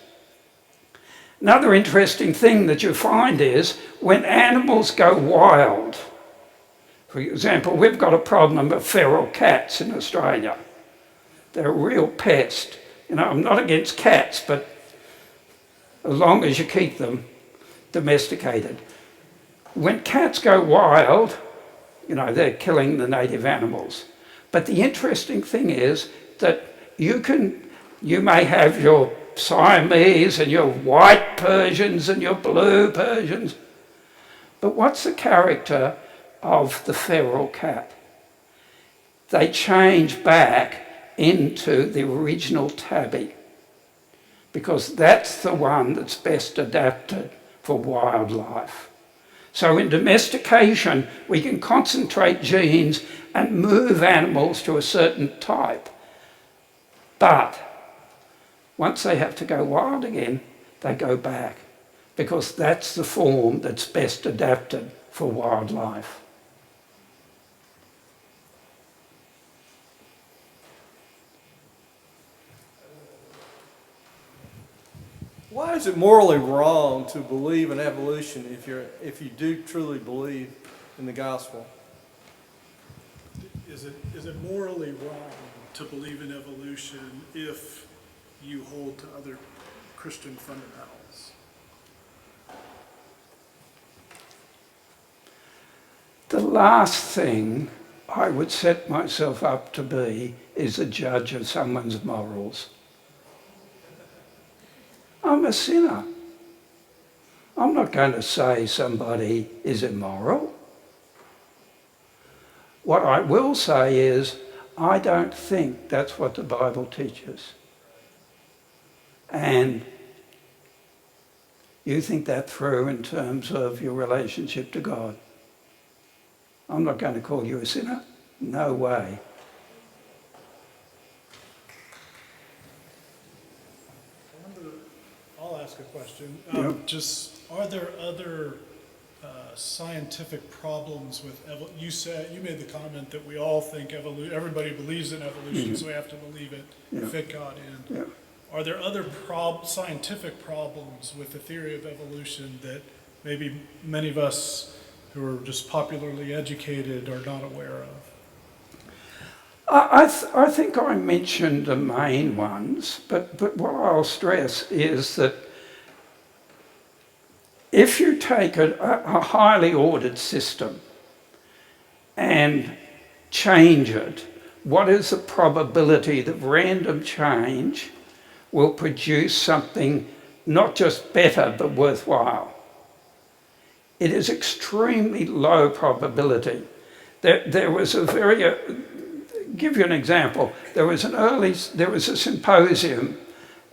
S2: Another interesting thing that you find is when animals go wild, for example, we've got a problem of feral cats in Australia. They're a real pest. You know, I'm not against cats, but as long as you keep them domesticated. When cats go wild, you know, they're killing the native animals. But the interesting thing is that you may have your Siamese and your white Persians and your blue Persians, but what's the character of the feral cat? They change back into the original tabby because that's the one that's best adapted for wildlife. So in domestication, we can concentrate genes and move animals to a certain type. But once they have to go wild again, they go back because that's the form that's best adapted for wildlife.
S4: Why is it morally wrong to believe in evolution if you do truly believe in the gospel?
S1: Is it morally wrong to believe in evolution if you hold to other Christian fundamentals?
S2: The last thing I would set myself up to be is a judge of someone's morals. I'm a sinner. I'm not going to say somebody is immoral. What I will say is, I don't think that's what the Bible teaches. And you think that through in terms of your relationship to God. I'm not going to call you a sinner. No way.
S1: I'll ask a question.
S2: Yeah.
S1: Are there other scientific problems with evolution? You made the comment that we all think everybody believes in evolution, so we have to believe it, fit God in.
S2: Yeah.
S1: Are there other scientific problems with the theory of evolution that maybe many of us who are just popularly educated are not aware of?
S2: I think I mentioned the main ones, but what I'll stress is that if you take a highly ordered system and change it, what is the probability that random change will produce something not just better but worthwhile? It is extremely low probability. There was a very, give you an example, there was a symposium.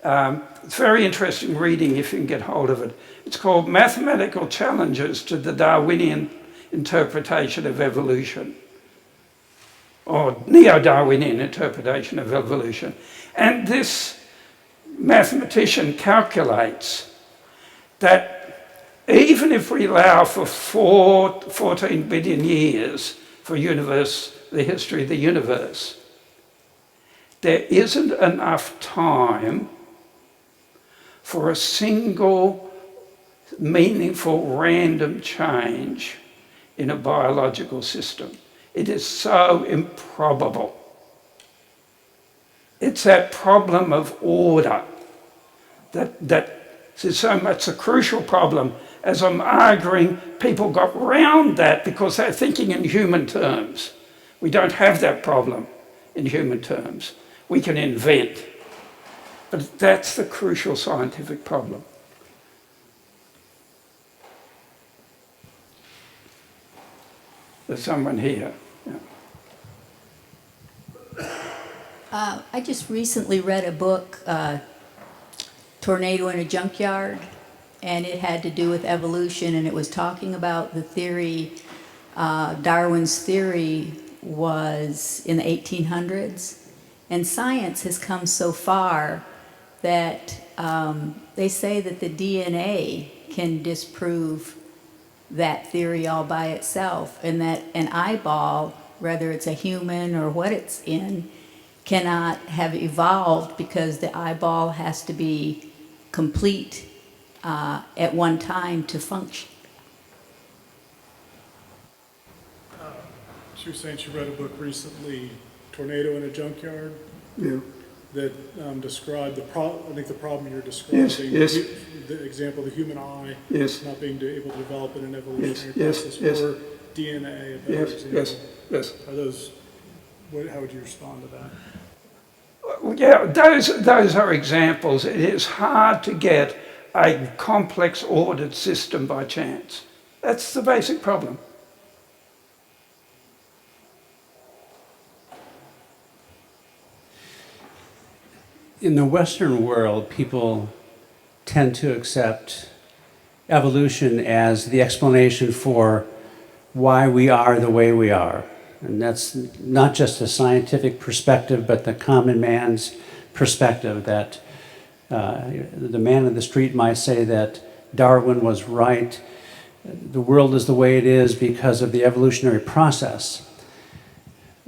S2: It's very interesting reading if you can get hold of it. It's called Mathematical Challenges to the Darwinian Interpretation of Evolution, or Neo-Darwinian Interpretation of Evolution. And this mathematician calculates that even if we allow for 14 billion years for the history of the universe, there isn't enough time for a single meaningful random change in a biological system. It is so improbable. It's that problem of order that is so much a crucial problem. As I'm arguing, people got round that because they're thinking in human terms. We don't have that problem in human terms. We can invent. But that's the crucial scientific problem. There's someone here. Yeah.
S6: I just recently read a book, Tornado in a Junkyard, and it had to do with evolution, and it was talking about the theory, Darwin's theory was in the 1800s, and science has come so far that they say that the DNA can disprove that theory all by itself, and that an eyeball, whether it's a human or what it's in, cannot have evolved because the eyeball has to be complete at one time to function.
S1: She was saying she read a book recently, Tornado in a Junkyard,
S2: Yeah.
S1: that described the problem you're describing.
S2: Yes.
S1: The example, the human eye
S2: Yes.
S1: not being able to develop in an evolutionary
S2: Yes,
S1: process,
S2: yes.
S1: or DNA, a better example.
S2: Yes.
S1: Are those? How would you respond to that?
S2: Yeah, those are examples. It is hard to get a complex ordered system by chance. That's the basic problem.
S7: In the Western world, people tend to accept evolution as the explanation for why we are the way we are. And that's not just a scientific perspective, but the common man's perspective, that the man in the street might say that Darwin was right. The world is the way it is because of the evolutionary process.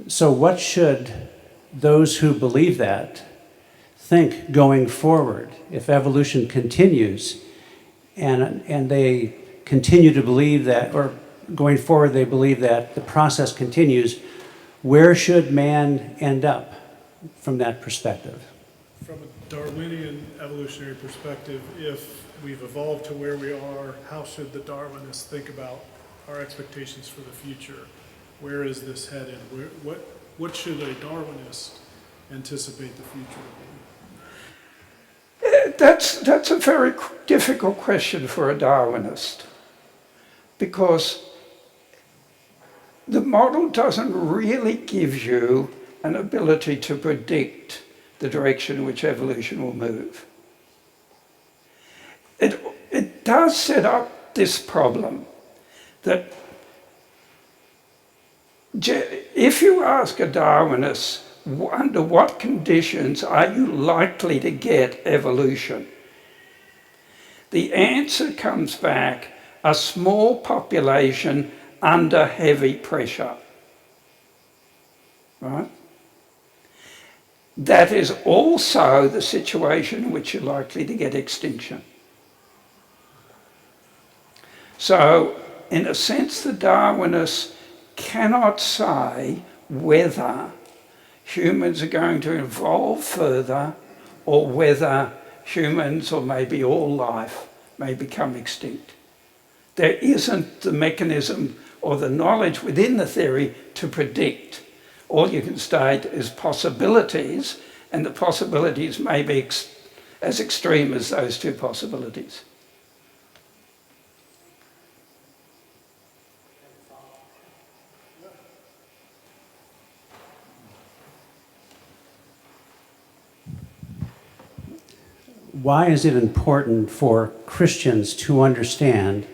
S7: So what should those who believe that think going forward if evolution continues and they continue to believe that, or going forward they believe that the process continues, where should man end up from that perspective?
S1: From a Darwinian evolutionary perspective, if we've evolved to where we are, how should the Darwinists think about our expectations for the future? Where is this headed? What should a Darwinist anticipate the future to be?
S2: That's a very difficult question for a Darwinist, because the model doesn't really give you an ability to predict the direction in which evolution will move. It does set up this problem that if you ask a Darwinist, under what conditions are you likely to get evolution? The answer comes back, a small population under heavy pressure. Right? That is also the situation in which you're likely to get extinction. So, in a sense, the Darwinists cannot say whether humans are going to evolve further or whether humans, or maybe all life, may become extinct. There isn't the mechanism or the knowledge within the theory to predict. All you can state is possibilities, and the possibilities may be as extreme as those two possibilities.
S7: Why is it important for Christians to understand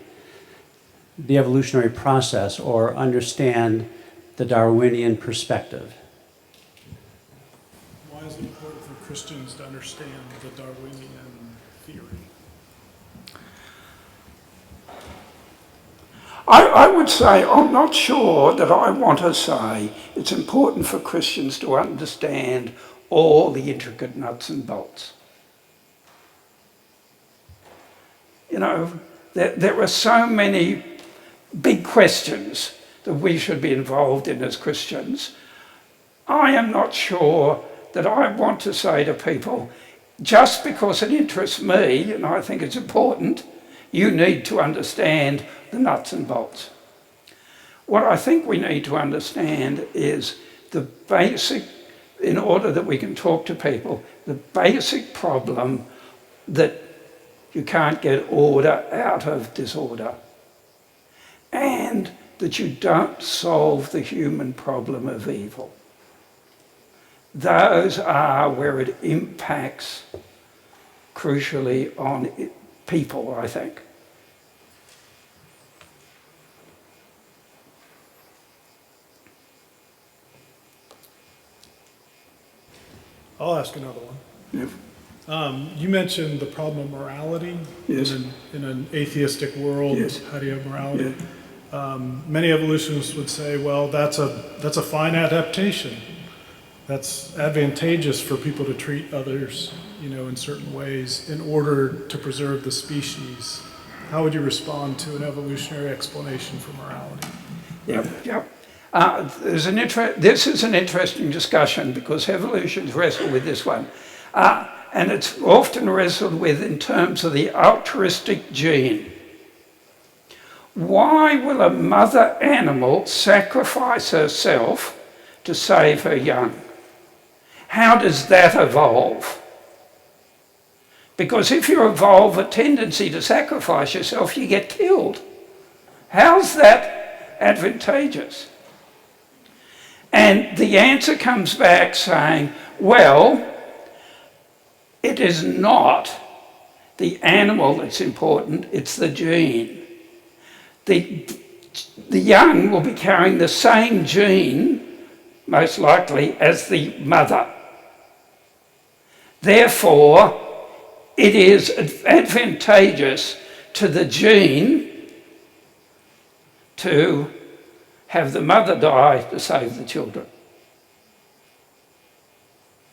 S7: the evolutionary process or understand the Darwinian perspective?
S1: Why is it important for Christians to understand the Darwinian theory?
S2: I would say, I'm not sure that I want to say it's important for Christians to understand all the intricate nuts and bolts. You know, there are so many big questions that we should be involved in as Christians. I am not sure that I want to say to people, just because it interests me and I think it's important, you need to understand the nuts and bolts. What I think we need to understand is the basic in order that we can talk to people, the basic problem that you can't get order out of disorder, and that you don't solve the human problem of evil. Those are where it impacts crucially on people, I think.
S1: I'll ask another one.
S2: Yep.
S1: You mentioned the problem of morality.
S2: Yes.
S1: In an atheistic world.
S2: Yes.
S1: How do you have morality? Many evolutionists would say, well, that's a fine adaptation. That's advantageous for people to treat others, in certain ways in order to preserve the species. How would you respond to an evolutionary explanation for morality?
S2: Yep. This is an interesting discussion because evolution's wrestled with this one. And it's often wrestled with in terms of the altruistic gene. Why will a mother animal sacrifice herself to save her young? How does that evolve? Because if you evolve a tendency to sacrifice yourself, you get killed. How's that advantageous? And the answer comes back saying, well, it is not the animal that's important, it's the gene. The young will be carrying the same gene, most likely, as the mother. Therefore, it is advantageous to the gene to have the mother die to save the children.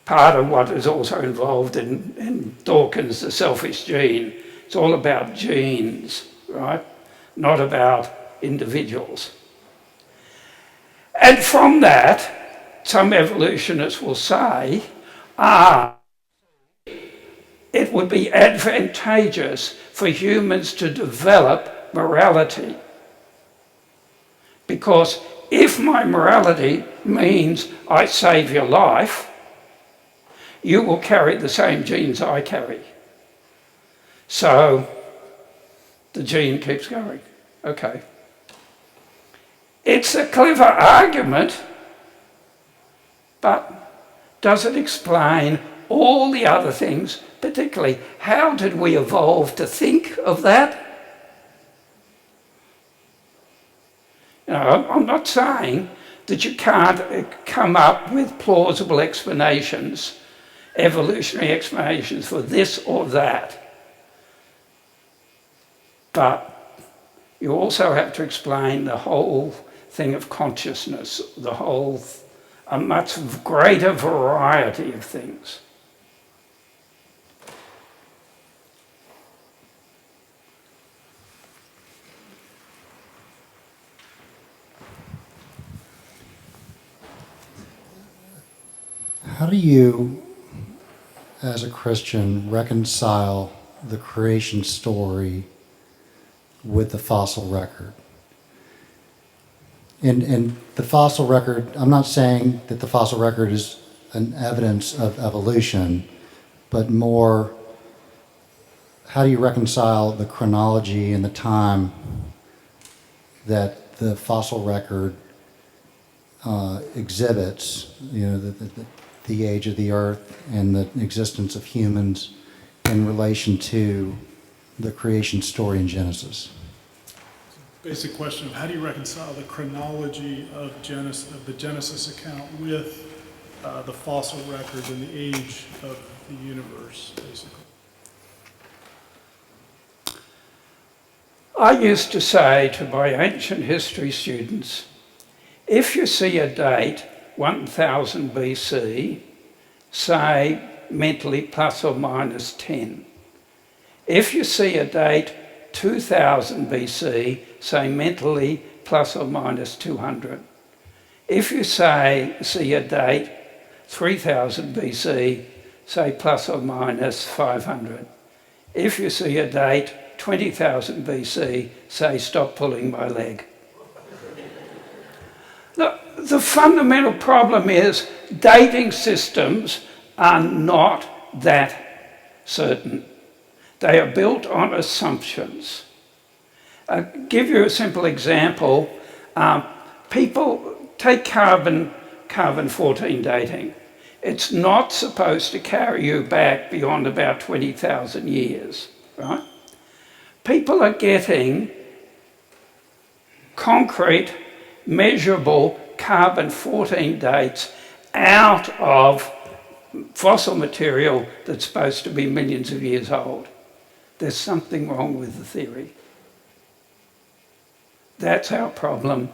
S2: Part of what is also involved in Dawkins, the selfish gene, it's all about genes, right? Not about individuals. And from that, some evolutionists will say, it would be advantageous for humans to develop morality. Because if my morality means I save your life, you will carry the same genes I carry. So the gene keeps going. Okay. It's a clever argument, but does it explain all the other things, particularly how did we evolve to think of that? I'm not saying that you can't come up with plausible explanations, evolutionary explanations for this or that. But you also have to explain the whole thing of consciousness, a much greater variety of things.
S8: How do you, as a Christian, reconcile the creation story with the fossil record? And the fossil record, I'm not saying that the fossil record is an evidence of evolution, but more, how do you reconcile the chronology and the time that the fossil record exhibits, the age of the earth and the existence of humans in relation to the creation story in Genesis?
S1: Basic question of how do you reconcile the chronology of the Genesis account with the fossil record and the age of the universe, basically?
S2: I used to say to my ancient history students, if you see a date 1000 BC, say mentally plus or minus 10. If you see a date 2000 BC, say mentally plus or minus 200. If you see a date 3000 BC, say plus or minus 500. If you see a date 20,000 BC, say stop pulling my leg. Look, The fundamental problem is dating systems are not that certain. They are built on assumptions. I'll give you a simple example. People take carbon-14 dating. It's not supposed to carry you back beyond about 20,000 years, right? People are getting concrete, measurable carbon-14 dates out of fossil material that's supposed to be millions of years old. There's something wrong with the theory. That's our problem.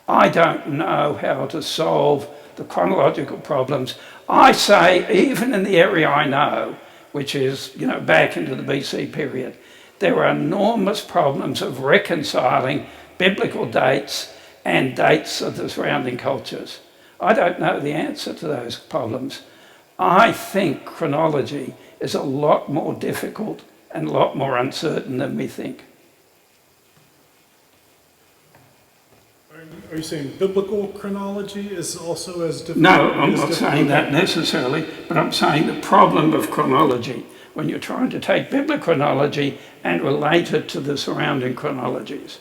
S2: I don't know how to solve the chronological problems. I say, even in the area I know, which is, back into the B.C. period, there are enormous problems of reconciling biblical dates and dates of the surrounding cultures. I don't know the answer to those problems. I think chronology is a lot more difficult and a lot more uncertain than we think.
S1: Are you saying biblical chronology is also as difficult?
S2: No, I'm not saying that necessarily, but I'm saying the problem of chronology, when you're trying to take biblical chronology and relate it to the surrounding chronologies.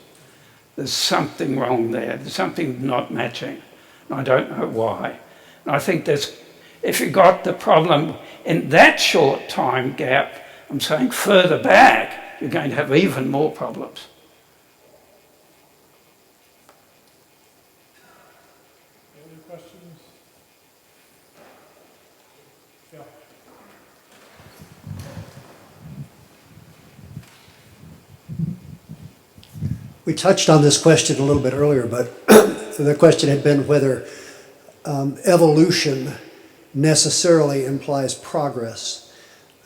S2: There's something wrong there. There's something not matching. And I don't know why. And I think if you got the problem in that short time gap, I'm saying further back, you're going to have even more problems.
S1: Any other questions? Yeah.
S9: We touched on this question a little bit earlier, but the question had been whether evolution necessarily implies progress.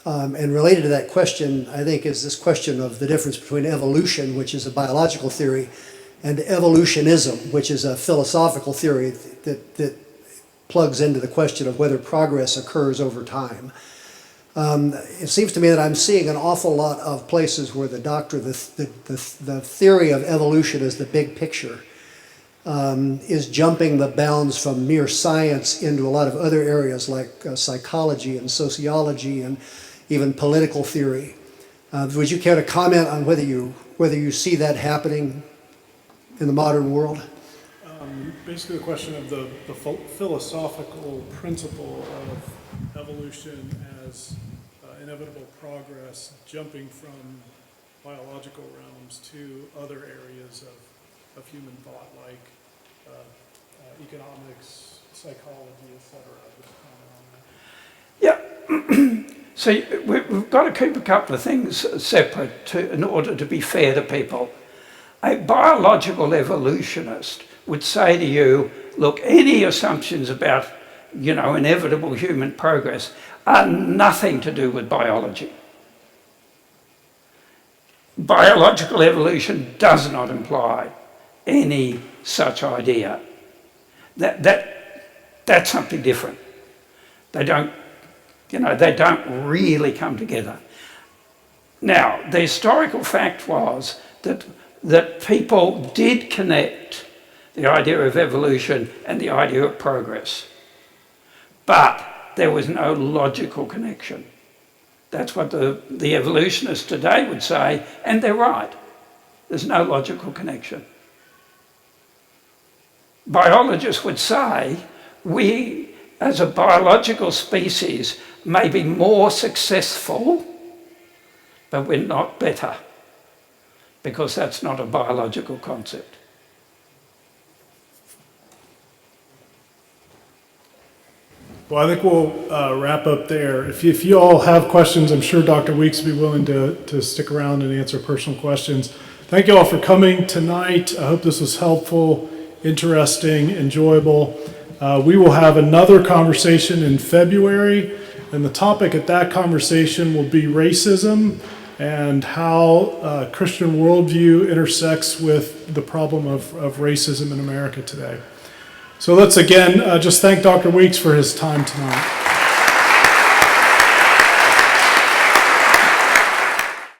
S9: And related to that question, I think, is this question of the difference between evolution, which is a biological theory, and evolutionism, which is a philosophical theory that plugs into the question of whether progress occurs over time. It seems to me that I'm seeing an awful lot of places where the doctrine, the theory of evolution as the big picture, is jumping the bounds from mere science into a lot of other areas like psychology and sociology and even political theory. Would you care to comment on whether you see that happening in the modern world?
S1: Basically the question of the philosophical principle of evolution as inevitable progress, jumping from biological realms to other areas of human thought, like economics, psychology, etc.
S2: Yeah. So we've got to keep a couple of things separate in order to be fair to people. A biological evolutionist would say to you, look, any assumptions about, inevitable human progress are nothing to do with biology. Biological evolution does not imply any such idea. That's something different. They don't really come together. Now, the historical fact was that people did connect the idea of evolution and the idea of progress. But there was no logical connection. That's what the evolutionists today would say, and they're right. There's no logical connection. Biologists would say we, as a biological species, may be more successful, but we're not better, because that's not a biological concept.
S1: Well, I think we'll wrap up there. If you all have questions, I'm sure Dr. Weeks will be willing to stick around and answer personal questions. Thank you all for coming tonight. I hope this was helpful, interesting, enjoyable. We will have another conversation in February, and the topic at that conversation will be racism and how Christian worldview intersects with the problem of racism in America today. So let's again just thank Dr. Weeks for his time tonight.